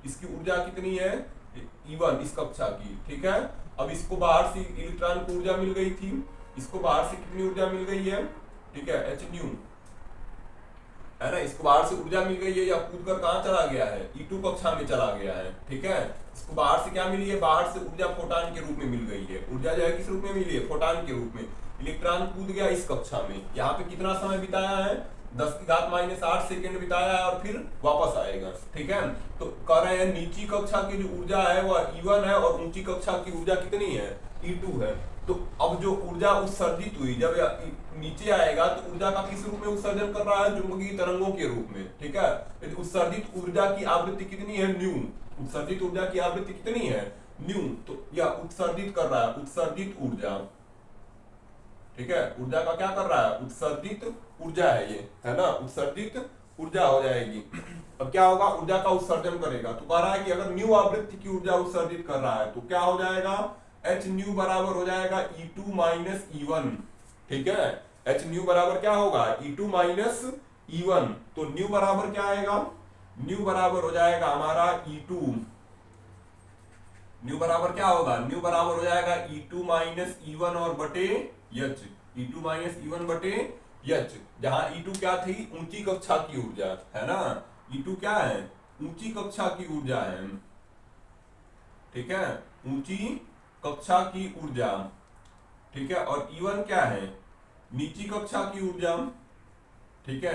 इसकी ऊर्जा कितनी है, E1 इस कक्षा की, ठीक है। अब इसको बाहर से इलेक्ट्रॉन को ऊर्जा मिल गई थी, इसको बाहर से कितनी ऊर्जा मिल गई है, ठीक है, H है ना, इसको बाहर से ऊर्जा मिल गई है, या कूद कर कहां चला गया है, E2 कक्षा में चला गया है, ठीक है। इसको बाहर से क्या मिली है, बाहर से ऊर्जा फोटॉन के रूप में मिल गई है, ऊर्जा जो है किस रूप में मिली है, फोटॉन के रूप में। इलेक्ट्रॉन कूद गया इस कक्षा में, यहाँ पे कितना समय बिताया है, 10⁻⁸ सेकेंड बिताया है, और फिर वापस आएगा, ठीक है। तो कह रहे हैं नीची कक्षा की जो ऊर्जा है वह E1 है, और ऊंची कक्षा की ऊर्जा कितनी है, E2 है। तो अब जो ऊर्जा उत्सर्जित हुई, जब नीचे आएगा तो ऊर्जा का किस रूप में उत्सर्जन कर रहा है, चुंबकीय तरंगों के रूप में, ठीक है। उत्सर्जित ऊर्जा की आवृत्ति कितनी है, न्यू, उत्सर्जित ऊर्जा की आवृत्ति कितनी है, न्यू, तो या उत्सर्जित कर रहा है, उत्सर्जित ऊर्जा, ठीक है, ऊर्जा का क्या कर रहा है, उत्सर्जित ऊर्जा है ये, है ना, उत्सर्जित ऊर्जा हो जाएगी। अब क्या होगा, ऊर्जा का उत्सर्जन करेगा, तो कह रहा है कि अगर न्यू आवृत्ति की ऊर्जा उत्सर्जित कर रहा है तो क्या हो जाएगा, H न्यू बराबर हो जाएगा E2 माइनस E1, ठीक है। H न्यू बराबर क्या होगा, E2 माइनस E1, तो न्यू बराबर क्या आएगा, न्यू बराबर हो जाएगा हमारा E2, न्यू बराबर क्या होगा, न्यू बराबर हो जाएगा E2 माइनस E1 और बटे H, E2 माइनस E1 बटे H, जहां E2 क्या थी, ऊंची कक्षा की ऊर्जा, है ना, E2 क्या है, ऊंची कक्षा की ऊर्जा है, ठीक है, ऊंची कक्षा की ऊर्जा, ठीक है, और E1 क्या है, नीची कक्षा की ऊर्जा, ठीक है,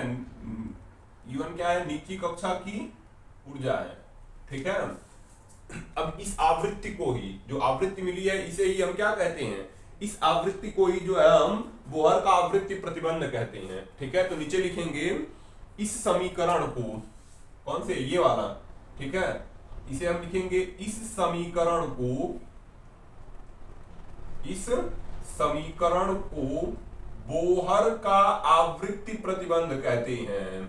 E1 क्या है, नीची कक्षा की ऊर्जा है, ठीक है। अब इस आवृत्ति को ही, जो आवृत्ति मिली है, इसे ही हम क्या कहते हैं, इस आवृत्ति को ही जो है हम बोहर का आवृत्ति प्रतिबंध कहते हैं, ठीक है। तो नीचे लिखेंगे इस समीकरण को, कौन से, ये वाला, ठीक है, इसे हम लिखेंगे इस समीकरण को, इस समीकरण को बोहर का आवृत्ति प्रतिबंध कहते हैं,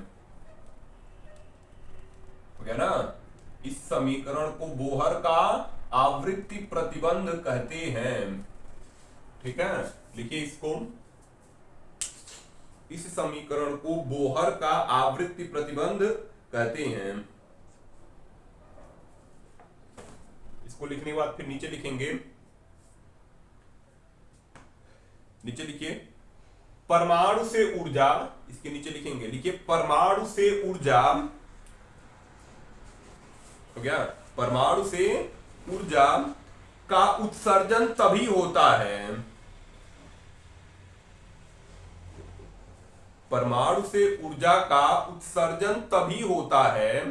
हो गया ना, इस समीकरण को बोहर का आवृत्ति प्रतिबंध कहते हैं, ठीक है। लिखिए इसको, इस समीकरण को बोहर का आवृत्ति प्रतिबंध कहते हैं। इसको लिखने के बाद फिर नीचे लिखेंगे, नीचे लिखिए परमाणु से ऊर्जा, इसके नीचे लिखेंगे, लिखिए परमाणु से ऊर्जा, हो गया, परमाणु से ऊर्जा का उत्सर्जन तभी होता है, परमाणु से ऊर्जा का उत्सर्जन तभी होता है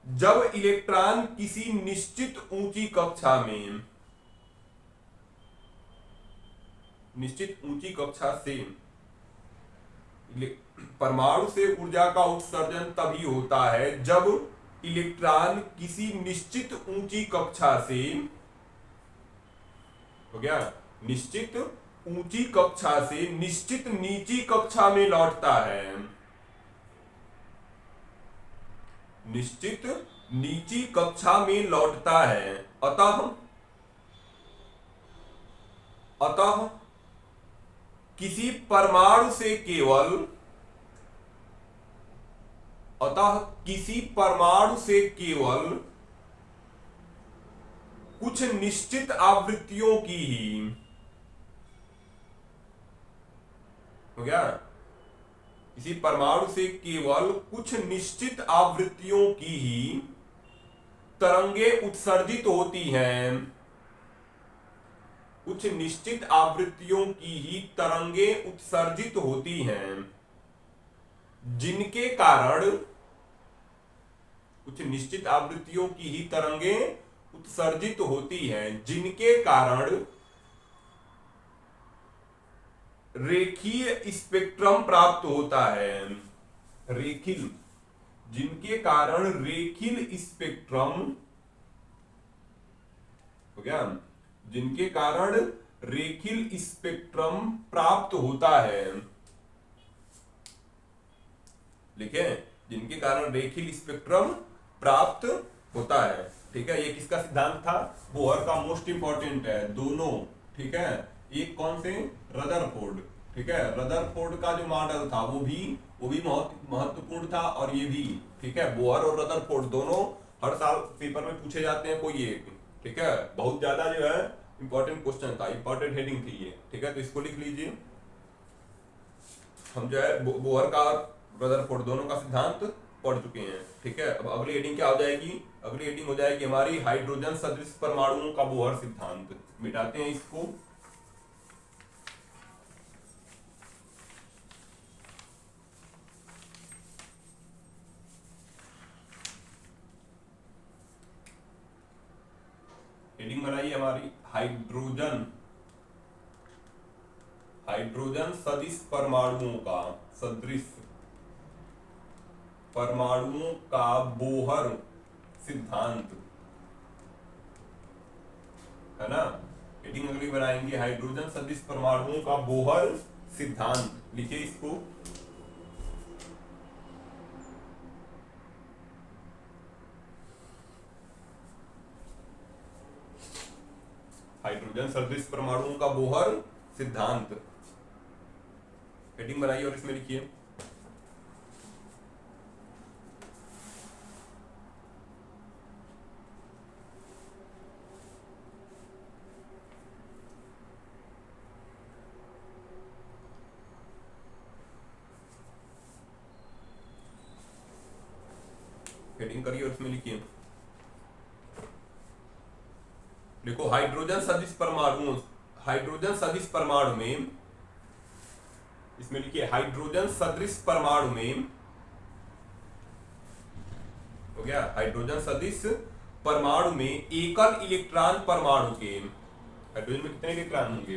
जब इलेक्ट्रॉन किसी निश्चित ऊंची कक्षा में, निश्चित ऊंची कक्षा से परमाणु से ऊर्जा का उत्सर्जन तभी होता है जब इलेक्ट्रॉन किसी निश्चित ऊंची कक्षा से, हो गया, निश्चित ऊंची कक्षा से निश्चित नीची कक्षा में लौटता है। निश्चित नीची कक्षा में लौटता है। अतः किसी परमाणु से केवल कुछ निश्चित आवृत्तियों की ही, हो गया, किसी परमाणु से केवल कुछ निश्चित आवृत्तियों की ही तरंगे उत्सर्जित होती हैं। कुछ निश्चित आवृत्तियों की ही तरंगे उत्सर्जित होती हैं, जिनके कारण, कुछ निश्चित आवृत्तियों की ही तरंगे उत्सर्जित होती हैं, जिनके कारण रेखीय स्पेक्ट्रम प्राप्त होता है। रेखीय, जिनके कारण रेखीय स्पेक्ट्रम, हो गया, जिनके कारण रेखीय स्पेक्ट्रम प्राप्त होता है। लिखे, जिनके कारण रेखीय स्पेक्ट्रम प्राप्त होता है। ठीक है, ये किसका सिद्धांत था? बोहर का, मोस्ट इंपॉर्टेंट है दोनों। ठीक है, एक कौन से? रदरफोर्ड। ठीक है, रदरफोर्ड का जो मॉडल था वो भी बहुत महत्वपूर्ण था, और ये भी। ठीक है, बोहर और रदरफोर्ड दोनों हर साल पेपर में पूछे जाते हैं कोई एक। ठीक है, बहुत ज्यादा जो है इंपॉर्टेंट क्वेश्चन था, इंपॉर्टेंट हेडिंग थी ये। ठीक है, तो इसको लिख लीजिए। हम जो है बोहर का रदरफोर्ड दोनों का सिद्धांत पढ़ चुके हैं। ठीक है, अब अगली हेडिंग क्या हो जाएगी? अगली हेडिंग हो जाएगी हमारी हाइड्रोजन सदृश परमाणुओं का बोहर सिद्धांत। मिटाते हैं इसको। हेडिंग बनाइए हमारी हाइड्रोजन सदृश परमाणुओं का, सदृश परमाणुओं का बोहर सिद्धांत, है ना। हेडिंग अगली बनाएंगे हाइड्रोजन सदृश परमाणुओं का बोहर सिद्धांत। लिखिए इसको। हाइड्रोजन सदृश परमाणुओं का बोहर सिद्धांत, हेडिंग बनाइए और इसमें लिखिए हेडिंग करिए और इसमें लिखिए, देखो हाइड्रोजन सदृश परमाणु में, इसमें लिखिए हाइड्रोजन सदृश परमाणु में, हो गया, हाइड्रोजन सदृश परमाणु में एकल इलेक्ट्रॉन परमाणु के, हाइड्रोजन में कितने इलेक्ट्रॉन होंगे?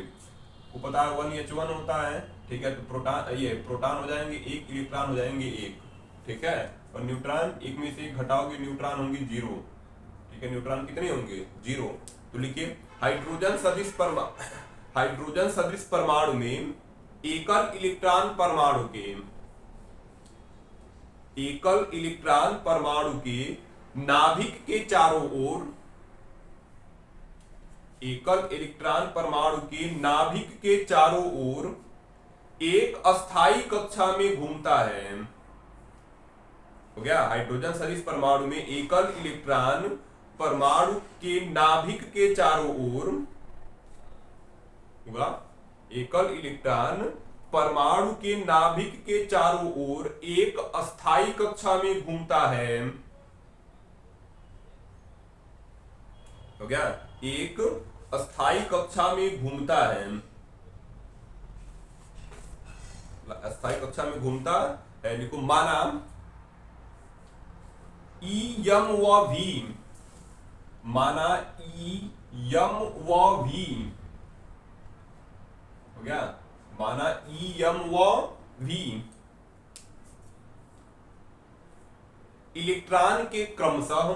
वो पता है 1H1 होता है। ठीक है, तो प्रोटॉन हो जाएंगे, एक इलेक्ट्रॉन हो जाएंगे एक। ठीक है, और न्यूट्रॉन, एक में से एक घटाओगे न्यूट्रॉन होंगे 0। ठीक है, न्यूट्रॉन कितने होंगे? 0। तो लिखिए हाइड्रोजन सदृश परमाणु में एकल इलेक्ट्रॉन परमाणु के नाभिक के चारों ओर, एकल इलेक्ट्रॉन परमाणु के नाभिक के चारों ओर एक अस्थायी कक्षा में घूमता है। हो गया, हाइड्रोजन सदृश परमाणु में एकल इलेक्ट्रॉन परमाणु के नाभिक के चारों ओर, होगा, एकल इलेक्ट्रॉन परमाणु के नाभिक के चारों ओर एक अस्थायी कक्षा में घूमता है। हो गया, एक अस्थायी कक्षा में घूमता है, अस्थायी कक्षा में घूमता है। लिखो माना E M व V, माना E M व V, हो गया, माना ई एम व वी इलेक्ट्रॉन के क्रमशः,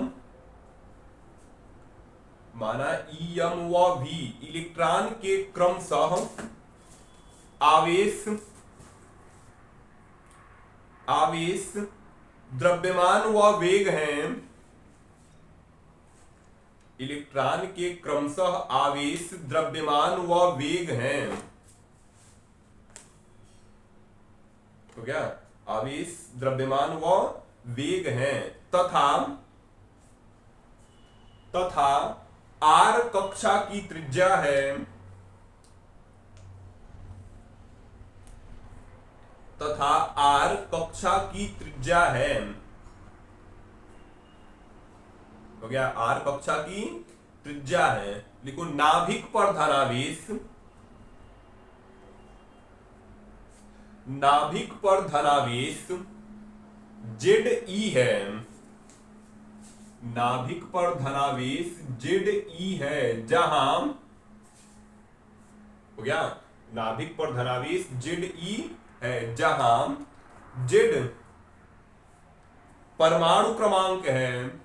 माना ई एम व वी इलेक्ट्रॉन के क्रमशः आवेश द्रव्यमान व वेग हैं, इलेक्ट्रॉन के क्रमशः आवेश द्रव्यमान व वेग हैं, तो क्या आवेश द्रव्यमान व वेग हैं, तथा आर कक्षा की त्रिज्या है, तथा आर कक्षा की त्रिज्या है, हो गया, आर कक्षा की त्रिज्या है। लिखो नाभिक पर धनावेश, नाभिक पर धनावेश जेड ई है, नाभिक पर धनावेश जेड ई है, जहां, हो गया, नाभिक पर धनावेश जेड ई है, जहां जेड परमाणु क्रमांक है,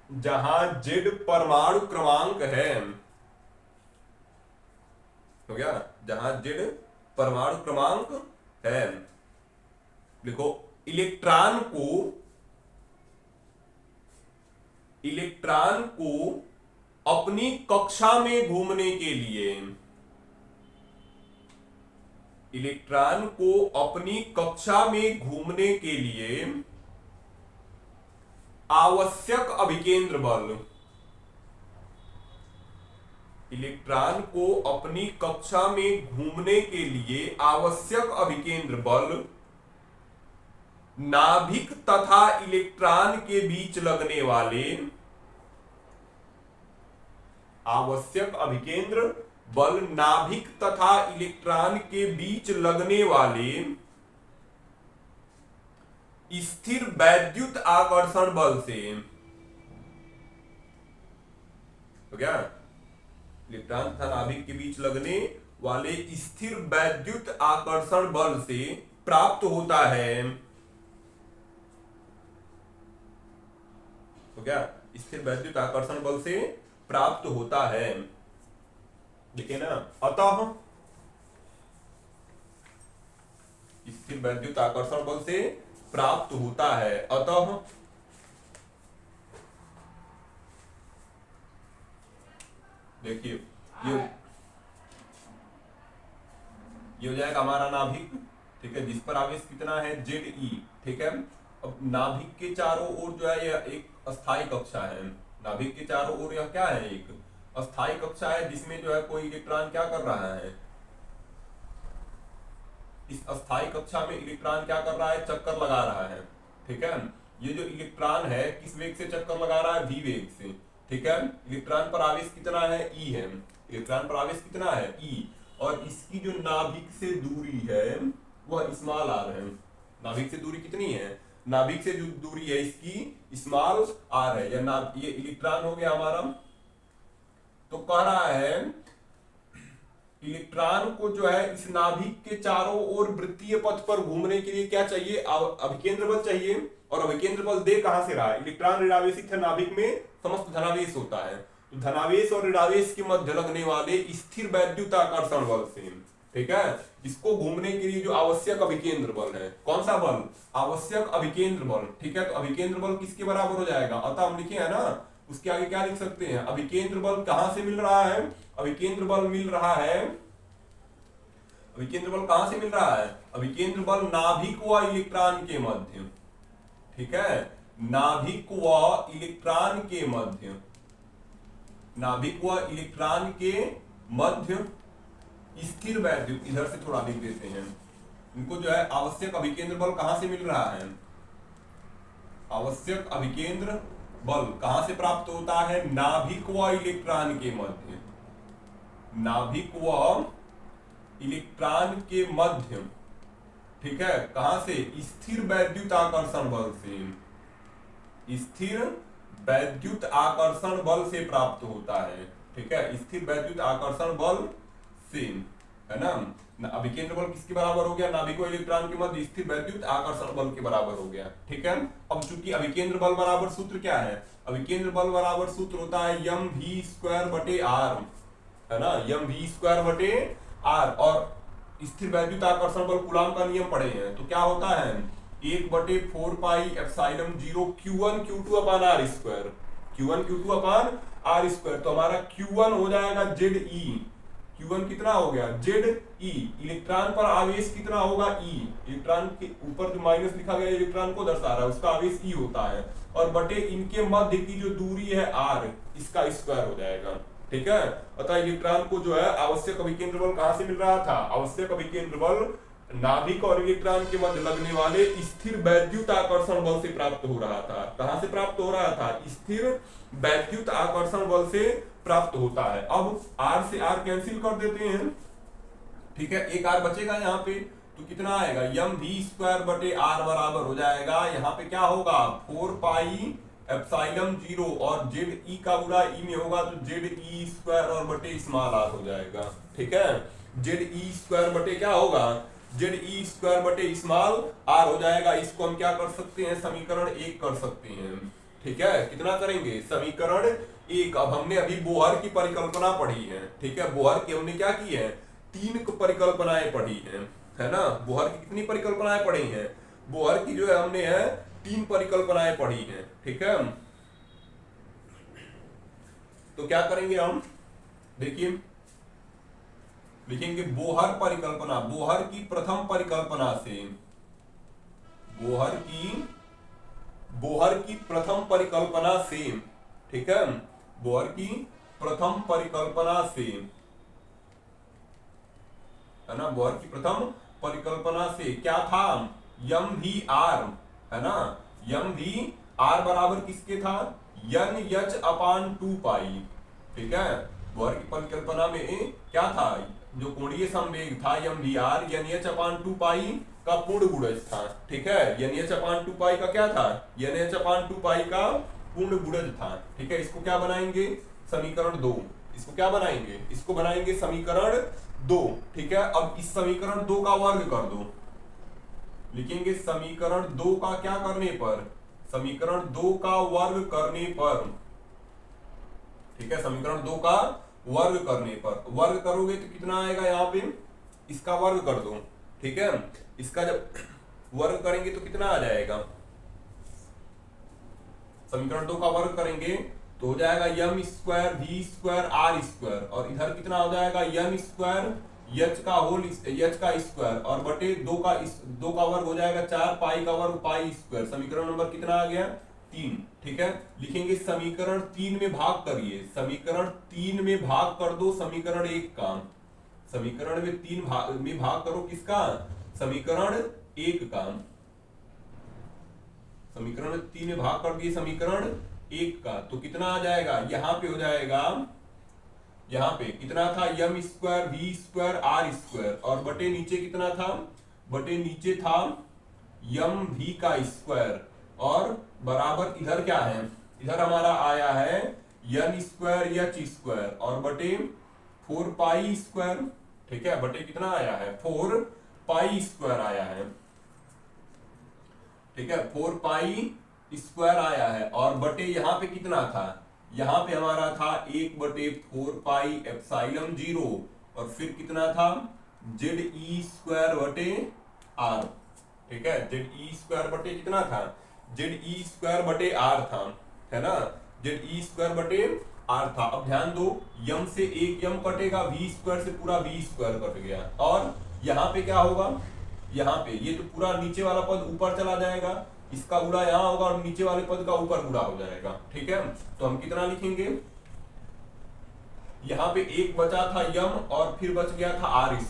जहां जेड परमाणु क्रमांक है, हो गया, जहां जेड परमाणु क्रमांक है। देखो इलेक्ट्रॉन को अपनी कक्षा में घूमने के लिए, इलेक्ट्रॉन को अपनी कक्षा में घूमने के लिए आवश्यक अभिकेंद्र बल, इलेक्ट्रॉन को अपनी कक्षा में घूमने के लिए आवश्यक अभिकेंद्र बल नाभिक तथा इलेक्ट्रॉन के बीच लगने वाले, आवश्यक अभिकेंद्र बल नाभिक तथा इलेक्ट्रॉन के बीच लगने वाले स्थिर वैद्युत आकर्षण बल से, तो क्या इलेक्ट्रॉन तथा नाभिक के बीच लगने वाले स्थिर वैद्युत आकर्षण बल से प्राप्त होता है, तो क्या स्थिर वैद्युत आकर्षण बल से प्राप्त होता है। देखिए ना, अतः स्थिर वैद्युत आकर्षण बल से प्राप्त होता है, अतः देखिए ये हो जाएगा हमारा नाभिक, ठीक है, जिस पर आवेश कितना है जेड ई, ठीक है। अब नाभिक के चारों ओर जो है यह एक अस्थायी कक्षा है, नाभिक के चारों ओर यह क्या है, एक अस्थायी कक्षा है, जिसमें जो है कोई इलेक्ट्रॉन क्या कर रहा है, इस अस्थायी कक्षा में इलेक्ट्रॉन क्या कर रहा है, चक्कर लगा रहा है, ठीक है। ये जो इलेक्ट्रॉन है किस वेग से चक्कर लगा रहा है, वी वेग से, ठीक है। इलेक्ट्रॉन पर आवेश कितना है, ई है, इलेक्ट्रॉन पर आवेश कितना है, ई, और इसकी जो नाभिक से दूरी है वह स्मॉल आर है। नाभिक से दूरी कितनी है, नाभिक से जो दूरी है इसकी स्मॉल आर है, या ये इलेक्ट्रॉन हो गया हमारा। तो कह रहा है इलेक्ट्रॉन को जो है इस नाभिक के चारों ओर वृत्तीय पथ पर घूमने के लिए क्या चाहिए, अभिकेंद्र बल चाहिए। और अभिकेंद्र बल दे कहां से रहा है, इलेक्ट्रॉन ऋणावेशित है, नाभिक में समस्त धनावेश होता है, तो धनावेश और ऋणावेश के मध्य लगने वाले स्थिर वैद्युत आकर्षण बल से, ठीक है, इसको घूमने के लिए जो आवश्यक अभिकेंद्र बल है, कौन सा बल, आवश्यक अभिकेंद्र बल, ठीक है। तो अभिकेंद्र बल किसके बराबर हो जाएगा, अतः हम लिखे है ना, उसके आगे क्या लिख सकते हैं, अभिकेंद्र बल कहां से मिल रहा है, अभिकेंद्र बल मिल रहा है, अभिकेंद्र बल कहां से मिल रहा है, अभिकेंद्र बल नाभिक व इलेक्ट्रॉन के मध्य, ठीक है, नाभिक व इलेक्ट्रॉन के मध्य, नाभिक व इलेक्ट्रॉन के मध्य स्थिर वैद्युत, इधर से थोड़ा लिख देते हैं इनको, जो है आवश्यक अभिकेंद्र बल कहां से मिल रहा है, आवश्यक अभिकेंद्र बल कहां से प्राप्त होता है, नाभिक व इलेक्ट्रॉन के मध्य, नाभिक व इलेक्ट्रॉन के मध्य, ठीक है, कहां से, स्थिर वैद्युत आकर्षण बल से, स्थिर वैद्युत आकर्षण बल से प्राप्त होता है, ठीक है, स्थिर वैद्युत आकर्षण बल सेम, है ना। अभिकेंद्र बल किसके बराबर हो गया, नाभिक और इलेक्ट्रॉन के मध्य स्थिर वैद्युत आकर्षण बल के बराबर हो गया, ठीक है। अब चूंकि अभिकेंद्र बल बराबर सूत्र क्या है, अभिकेंद्र बल बराबर सूत्र होता है mv²/r, है ना, mv²/r। और स्थिर वैद्युत आकर्षण बल कूलॉम का नियम पढ़े हैं, तो क्या होता है 1/4πε0 q1 q2/r², q1 q2/r²। तो हमारा q1 हो जाएगा ZE, q1 कितना हो गया ZE। इलेक्ट्रॉन पर आवेश कितना होगा E, इलेक्ट्रॉन के ऊपर जो माइनस लिखा गया इलेक्ट्रॉन को दर्शा रहा है, उसका आवेश E होता है, और बटे इनके मध्य की जो दूरी है r, इसका स्क्वायर हो जाएगा, ठीक है। अतः इलेक्ट्रॉन को जो है आवश्यक अभिकेंद्र बल कहां से मिल रहा था, आवश्यक अभिकेंद्र बल नाभिक और इलेक्ट्रॉन के मध्य लगने वाले स्थिर वैद्युत आकर्षण बल से प्राप्त हो रहा था। कहां से प्राप्त हो रहा था, स्थिर वैद्युत आकर्षण बल से प्राप्त होता है। अब r से r कैंसिल कर देते हैं, ठीक है, एक r बचेगा यहाँ पे, तो कितना आएगा mv²/r बराबर हो जाएगा, यहाँ पे क्या होगा 4πε0 और ZE का गुणा E में होगा तो ZE² और बटे स्मॉल r हो जाएगा, ठीक है। ZE² बटे क्या होगा, ZE² बटे स्मॉल r हो जाएगा। इसको हम क्या कर सकते हैं, समीकरण 1 कर सकते हैं, ठीक है। कितना करेंगे, समीकरण 1। अब हमने अभी बोहर की परिकल्पना पढ़ी है, ठीक है। बोहर की हमने क्या की है, 3 परिकल्पनाएं पढ़ी है ना। बोहर की कितनी परिकल्पनाएं पढ़ी हैं, बोहर की जो है हमने 3 परिकल्पनाएं पढ़ी हैं, ठीक है। तो क्या करेंगे हम, देखिए लिखेंगे बोहर परिकल्पना, बोहर की प्रथम परिकल्पना से, बोहर की प्रथम परिकल्पना से, ठीक है, बोहर की प्रथम परिकल्पना से, है ना, बोहर की प्रथम परिकल्पना से क्या था, mvr, है ना, mvr बराबर किसके था, NH/2π, ठीक है। बोहर की परिकल्पना में क्या था, जो कोणीय संवेग था mvr NH/2π का पूर्ण गुणज था, ठीक है। NH/2π का क्या था, NH/2π का पूर्ण गुणज था, ठीक है। इसको क्या बनाएंगे, समीकरण 2, इसको क्या बनाएंगे, इसको बनाएंगे समीकरण 2, ठीक है। अब इस समीकरण 2 का वर्ग कर दो, लिखेंगे समीकरण 2 का क्या करने पर, समीकरण 2 का वर्ग करने पर, ठीक है, समीकरण 2 का वर्ग करने पर, वर्ग करोगे तो कितना आएगा, यहाँ पे इसका वर्ग कर दो, ठीक है। इसका जब वर्ग करेंगे तो कितना आ जाएगा, समीकरण 2 का वर्ग करेंगे तो हो जाएगा m²v²r², और इधर कितना हो जाएगा m² h का स्क्वायर और बटे 2 का वर्ग हो जाएगा 4 पाई का वर्ग π²। समीकरण नंबर कितना आ गया, 3, ठीक है। लिखेंगे समीकरण 3 में भाग करिए, समीकरण 3 में भाग कर दो समीकरण 1 का, समीकरण में 3 में भाग करो किसका, समीकरण 1 का, समीकरण 3 में भाग कर दिए समीकरण 1 का, तो कितना आ जाएगा, यहाँ पे हो जाएगा, यहाँ पे कितना था m²v²r² और बटे नीचे कितना था, बटे नीचे था mv का स्क्वायर और बराबर इधर क्या है, इधर हमारा आया है n² और बटे 4π², ठीक है, बटे कितना आया है 4π² आया है, ठीक है, 4π² आया है और बटे यहाँ पे कितना था, यहाँ पे हमारा था 1/4πε0 और फिर कितना था ZE²/r, ठीक है, ZE² कितना था, ZE²/r था, है ना, ZE²/r था। अब ध्यान दो, यम से एक यम कटेगा, v² से पूरा v² कट गया और यहाँ पे क्या होगा, यहाँ पे ये तो पूरा नीचे वाला पद ऊपर चला जाएगा, इसका गुणा यहाँ होगा और नीचे वाले पद का ऊपर गुणा हो जाएगा, ठीक है। तो हम कितना लिखेंगे, यहाँ पे एक बचा था यम और फिर बच गया था r²,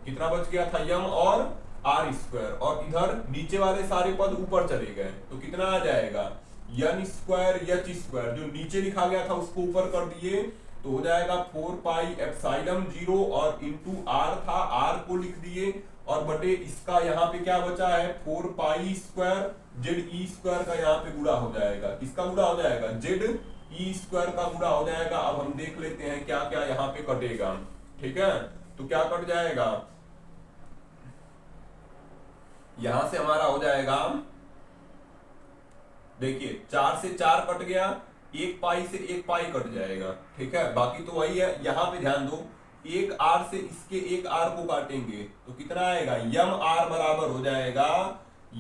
कितना बच गया था यम और r² और इधर नीचे वाले सारे पद ऊपर चले गए तो कितना आ जाएगा n²h², जो नीचे लिखा गया था उसको ऊपर कर दिए तो हो जाएगा 4πε0 और इंटू r था, r को लिख दिए और बटे इसका यहाँ पे क्या बचा है 4π² ZE² का यहाँ पे गुणा हो जाएगा, किसका गुणा हो जाएगा, ZE² का गुणा हो जाएगा। अब हम देख लेते हैं क्या क्या यहाँ पे कटेगा, ठीक है। तो क्या कट जाएगा, यहां से हमारा हो जाएगा, देखिए 4 से 4 कट गया, 1 पाई से 1 पाई कट जाएगा, ठीक है। बाकी तो वही है, यहां पे ध्यान दो, 1 आर से इसके 1 आर को काटेंगे तो कितना आएगा, यम आर बराबर हो जाएगा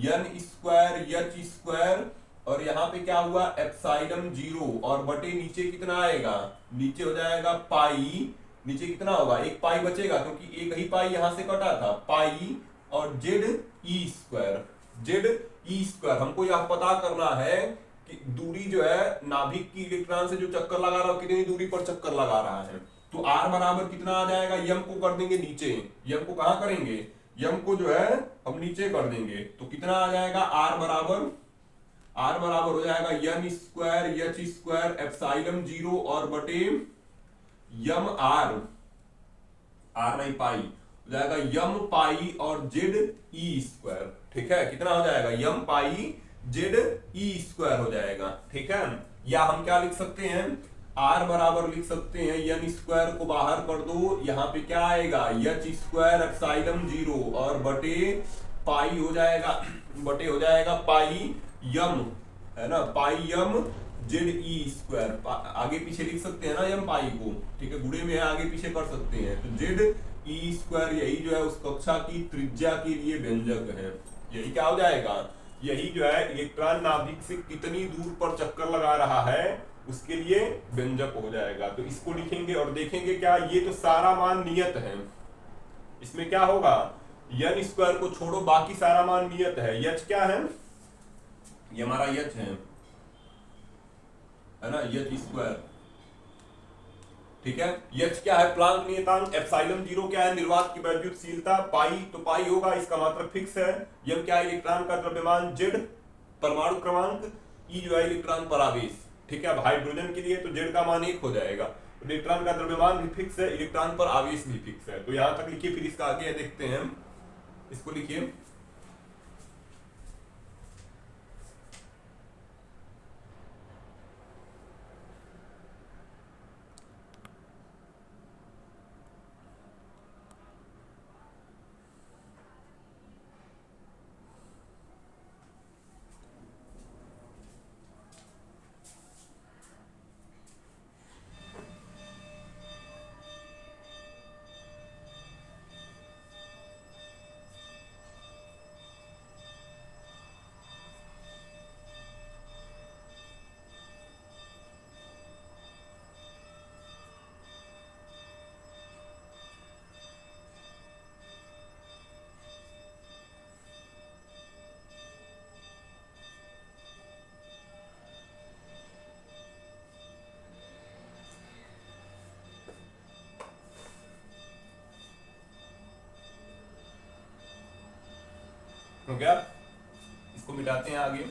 एन स्क्वायर एच स्क्वायर, और यहाँ पे क्या हुआ एप्सिलॉन 0, और बटे नीचे कितना आएगा, नीचे हो जाएगा पाई, नीचे कितना होगा 1 पाई बचेगा क्योंकि एक ही पाई यहां से कटा था, पाई और Z E square, Z E square. हमको यह पता करना है कि दूरी जो है नाभिक की इलेक्ट्रॉन से जो चक्कर लगा रहा है कितनी दूरी पर चक्कर लगा रहा है। तो आर बराबर कितना आ जाएगा, यम को कर देंगे नीचे, यम को कहां करेंगे, यम को जो है हम नीचे कर देंगे, तो कितना आ जाएगा आर बराबर हो जाएगा N square H square epsilon 0 और बटे यम आर नहीं पाई हो जाएगा यम पाई और जेड ई स्क्वायर, ठीक है। कितना हो जाएगा, यम पाई जेड ई स्क्वायर हो जाएगा, ठीक है। या हम क्या लिख सकते हैं, आर बराबर लिख सकते हैं एन स्क्वायर को बाहर कर दो, यहाँ पे क्या आएगा एच स्क्वायर एप्सिलॉन 0 और बटे पाई हो जाएगा, बटे हो जाएगा पाई यम, है ना, पाई यम जेड ई स्क्वायर, आगे पीछे लिख सकते हैं ना यम पाई को, ठीक है, गुणे में है आगे पीछे कर सकते हैं। तो जेड ई स्क्वायर यही जो है उस कक्षा की त्रिज्या के लिए व्यंजक है, यही क्या हो जाएगा, यही जो है इलेक्ट्रॉन नाभिक से कितनी दूर पर चक्कर लगा रहा है उसके लिए व्यंजक हो जाएगा। तो इसको लिखेंगे और देखेंगे क्या, ये तो सारा मान नियत है, इसमें क्या होगा, एन स्क्वायर को छोड़ो बाकी सारा मान नियत है। एच क्या है, ये हमारा एच है ना, एच स्क्वायर, ठीक है। एच क्या है, प्लांक नियतांक, एप्सिलॉन 0 क्या है, निर्वात की वैद्युतशीलता, पाई तो पाई होगा, इसका मात्रक फिक्स है, यम क्या है, इलेक्ट्रॉन का द्रव्यमान, जेड परमाणु क्रमांक, ई जो है इलेक्ट्रॉन पर आवेश, ठीक है। अब हाइड्रोजन के लिए तो जेड का मान 1 हो जाएगा, इलेक्ट्रॉन का द्रव्यमान भी फिक्स है, इलेक्ट्रॉन पर आवेश भी फिक्स है। तो यहां तक लिखिए, फिर इसका आगे देखते हैं, इसको लिखिए, हो गया, इसको मिटाते हैं आगे।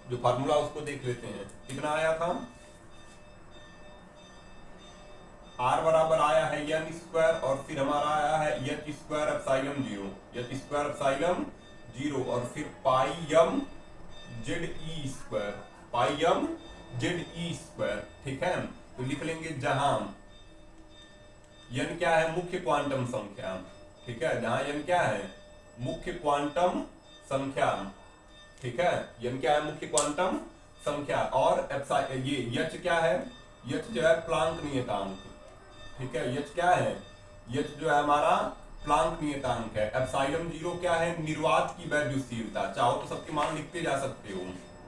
जो फार्मूला उसको देख लेते हैं, कितना आया था, आर बराबर आया है एन स्क्वायर और फिर हमारा आया है H square epsilon 0, H square epsilon 0 और फिर पाई यम जेड ई स्क्वायर, पाई यम जेड ई स्क्वायर, ठीक है। तो लिख लेंगे जहां एन क्या है, मुख्य क्वांटम संख्या, ठीक है, जहां एन क्या है, मुख्य क्वांटम संख्या, ठीक है, एन क्या है, मुख्य क्वांटम संख्या, और ये एच क्या है, एच जो है प्लांक नियतांक, ठीक है, एच क्या है, एच जो है हमारा प्लांक नियतांक है, एप्सिलॉन 0 क्या है, निर्वात की वैद्युतशीलता, चाहो तो सबके मान लिखते जा सकते हो,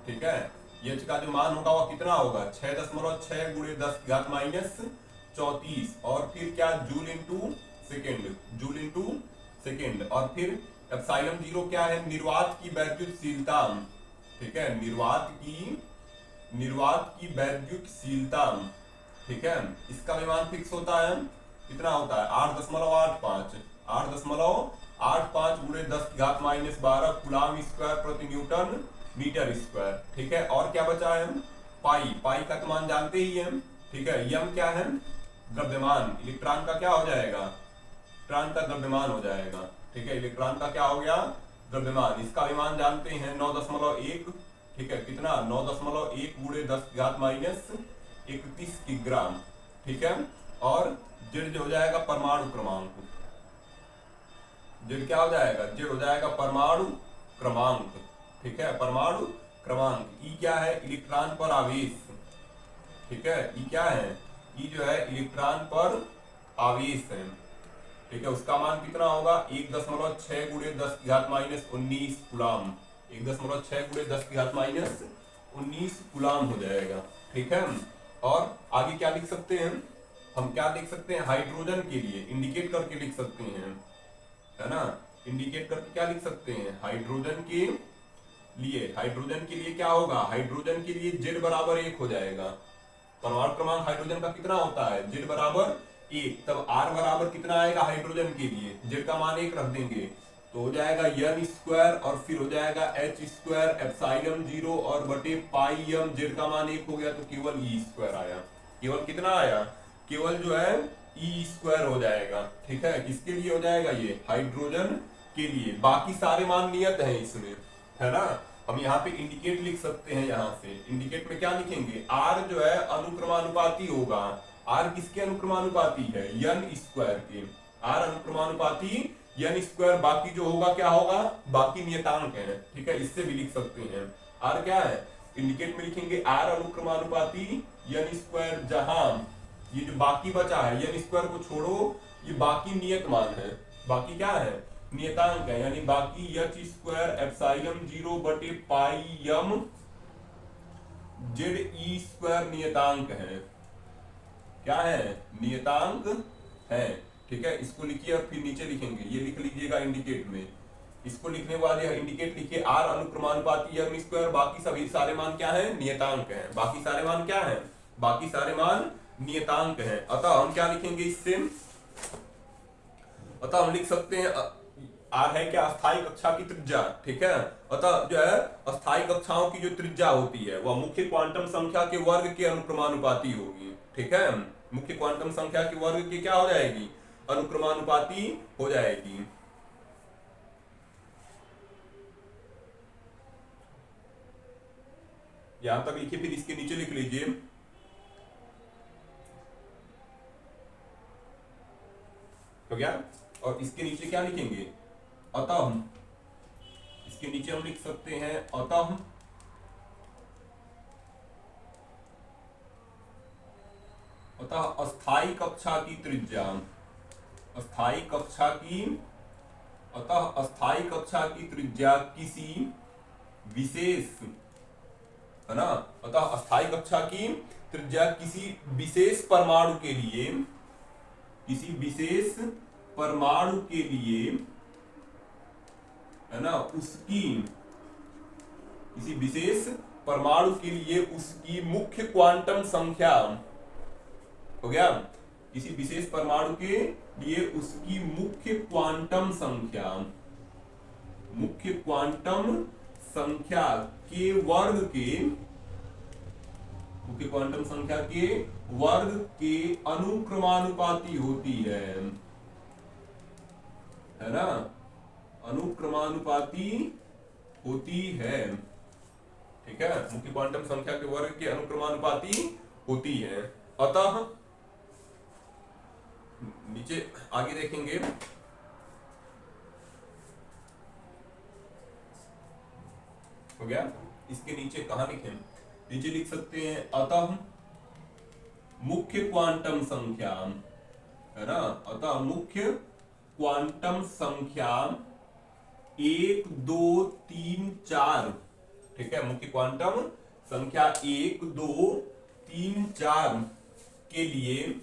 ठीक है। एच का जो मान होगा वो कितना होगा, 6.6 गुणे 10⁻³ 34, और फिर क्या joule into second, joule into second, और फिर एप्सिलॉन 0 क्या है, निर्वात की वैद्युतशीलता, ठीक है, निर्वात की वैद्युतशीलता, ठीक है। इसका भी मान फिक्स होता है, कितना होता है 8.85 गुणे 10⁻12 कूलम स्क्वायर प्रति न्यूटन मीटर स्क्वायर, ठीक है। और क्या बचा है, पाई का तो मान जानते ही हैं, ठीक है। यम क्या है, द्रव्यमान, इलेक्ट्रॉन का क्या हो जाएगा, इलेक्ट्रॉन का द्रव्यमान हो जाएगा, ठीक है, इलेक्ट्रॉन का क्या हो गया, द्रव्यमान, इसका भी मान जानते हैं 9.1 ठीक है, कितना 9.1 गुणे 10⁻31 किग्राम, ठीक है। और जेड जो हो जाएगा परमाणु क्रमांक, जेड क्या हो जाएगा, जेड हो जाएगा परमाणु क्रमांक, ठीक है, परमाणु क्रमांक। ई क्या है, इलेक्ट्रॉन पर आवेश, ठीक है, ई क्या है, ई जो है इलेक्ट्रॉन पर आवेश है, ठीक है। उसका मान कितना होगा, 1.6 गुणे 10⁻19 कूलाम, 1.6 गुणे 10⁻19 कूलाम हो जाएगा, ठीक है। और आगे क्या लिख सकते हैं, हम क्या लिख सकते हैं, हाइड्रोजन के लिए इंडिकेट करके लिख सकते हैं, है ना, इंडिकेट करके क्या लिख सकते हैं, हाइड्रोजन के लिए, हाइड्रोजन के लिए क्या होगा, हाइड्रोजन के लिए जेड बराबर 1 हो जाएगा। परमाणु क्रमांक हाइड्रोजन का कितना होता है, जेड बराबर 1, तब आर बराबर कितना आएगा हाइड्रोजन के लिए, जेड का मान 1 रख देंगे तो हो जाएगा n स्क्वायर और फिर हो जाएगा h स्क्वायर एप्सिलॉन 0 और बटे पाई m, जेड का मान 1 हो गया तो केवल e स्क्वायर आया, केवल कितना आया, केवल जो है e स्क्वायर हो जाएगा, ठीक है। किसके लिए हो जाएगा, ये हाइड्रोजन के लिए। बाकी सारे मान नियत है इसमें, है ना। हम यहाँ पे इंडिकेट लिख सकते हैं, यहाँ से इंडिकेट में क्या लिखेंगे, r जो है अनुक्रमानुपाती होगा, r किसके अनुक्रमानुपाती है, n स्क्वायर के, r अनुक्रमानुपाती n स्क्वायर, बाकी जो होगा क्या होगा, बाकी नियतांक है, ठीक है, इससे भी लिख सकते हैं। r क्या है, इंडिकेट में लिखेंगे r अनुक्रमानुपाती n स्क्वायर, जहां ये जो बाकी बचा है n स्क्वायर को छोड़ो, ये बाकी नियत मान है, बाकी क्या है, नियतांक है, यानी बाकी h स्क्वायर एप्सिलॉन 0 बटे पाई m जेड ई स्क्वायर नियतांक है, क्या है, नियतांक है, ठीक है। इसको लिखिए और फिर नीचे लिखेंगे, ये लिख लीजिएगा इंडिकेट में, इसको लिखने वाले इंडिकेट लिखिए r अनुक्रमानुपाती m स्क्वायर, बाकी सभी सारे मान क्या है, नियतांक है, बाकी सारे मान क्या है, बाकी सारे मान नियतांक है। अतः हम क्या लिखेंगे इससे, अतः हम लिख सकते हैं r है क्या, अस्थायी कक्षा की त्रिज्या, ठीक है। अतः जो है अस्थायी कक्षाओं की जो त्रिज्या होती है वह मुख्य क्वांटम संख्या के वर्ग के अनुक्रमानुपाती होगी, ठीक है, मुख्य क्वांटम संख्या के वर्ग की क्या हो जाएगी, अनुक्रमानुपाती हो जाएगी। यहां तक लिखिए, फिर इसके नीचे लिख लीजिए, हो गया। और इसके नीचे क्या लिखेंगे, अतः, इसके नीचे हम लिख सकते हैं अतः अस्थायी कक्षा की त्रिज्या, अस्थायी कक्षा की, अतः अस्थायी कक्षा की त्रिज्या किसी विशेष, है ना, अतः अस्थायी कक्षा की त्रिज्या किसी विशेष परमाणु के लिए, किसी विशेष परमाणु के लिए, है ना, उसकी, किसी विशेष परमाणु के लिए उसकी मुख्य क्वांटम संख्या, हो गया, किसी विशेष परमाणु के लिए उसकी मुख्य क्वांटम संख्या, मुख्य क्वांटम संख्या के वर्ग के, मुख्य क्वांटम संख्या के वर्ग के अनुक्रमानुपाती होती है ना, अनुक्रमानुपाती होती है, ठीक है, मुख्य क्वांटम संख्या के वर्ग के अनुक्रमानुपाती होती है। अतः नीचे आगे देखेंगे, हो गया। इसके नीचे कहां लिखें, नीचे लिख सकते हैं अतः मुख्य क्वांटम संख्या, है ना, अतः मुख्य क्वांटम संख्या 1 2 3 4, ठीक है, मुख्य क्वांटम संख्या 1 2 3 4 के लिए,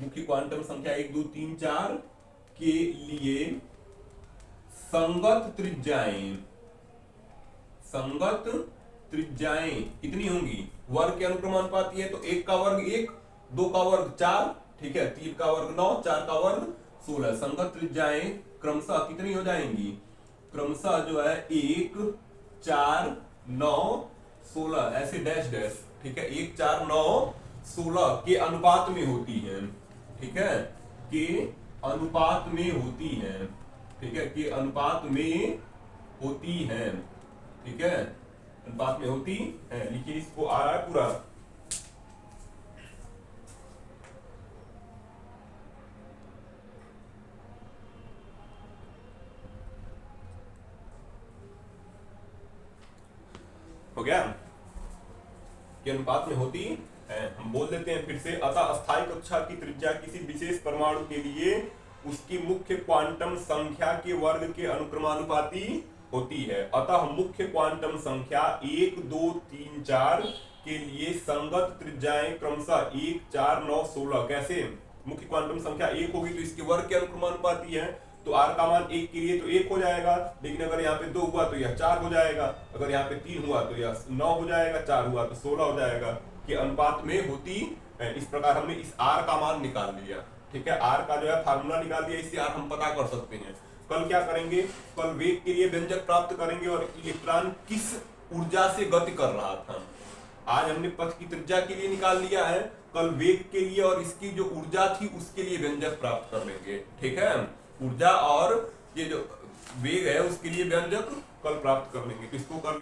मुख्य क्वांटम संख्या 1 2 3 4 के लिए संगत त्रिज्याएं, संगत त्रिज्याएं कितनी होंगी, वर्ग के अनुक्रमानुपाती है तो 1 का वर्ग 1, 2 का वर्ग 4, ठीक है, 3 का वर्ग 9, 4 का वर्ग 16, संगत त्रिज्याएं क्रमशः कितनी हो जाएंगी, क्रमशः जो है 1 4 9 16 ऐसे डैश डैश, ठीक है, 1 4 9 16 के अनुपात में होती है, ठीक है, के अनुपात में होती है, ठीक है, के अनुपात में होती है, ठीक है, अनुपात में होती है। लिखिए इसको, आ रहा है पूरा। हो गया कि अनुपात में होती है। हम बोल देते हैं फिर से, अतः अस्थायी कक्षा की त्रिज्या किसी विशेष परमाणु के लिए उसकी मुख्य क्वांटम संख्या के वर्ग के अनुक्रमानुपाती होती है। अतः मुख्य क्वांटम संख्या 1, 2, 3, 4 के लिए संगत त्रिज्याएं क्रमशः 1, 4, 9, 16। कैसे? मुख्य क्वांटम संख्या 1 होगी तो इसके वर्ग के अनुक्रमानुपाती है, तो r का मान 1 के लिए तो 1 हो जाएगा, लेकिन अगर यहाँ पे 2 हुआ तो यह 4 हो जाएगा, अगर यहाँ पे 3 हुआ तो यह 9 हो जाएगा, 4 हुआ तो 16 हो जाएगा, कि अनुपात में होती है। इस प्रकार हमने इस r का मान निकाल लिया। ठीक है, r का जो है फार्मूला निकाल दिया, इससे r हम पता कर सकते हैं। कल क्या करेंगे? कल वेग के लिए व्यंजक प्राप्त करेंगे और इलेक्ट्रॉन किस ऊर्जा से गति कर रहा था। आज हमने पथ की त्रिज्या के लिए निकाल लिया है, कल वेग के लिए और इसकी जो ऊर्जा थी उसके लिए व्यंजक प्राप्त कर लेंगे। ठीक है, ऊर्जा और ये जो वेग है उसके लिए व्यंजक कल प्राप्त कर लेंगे। किसको कर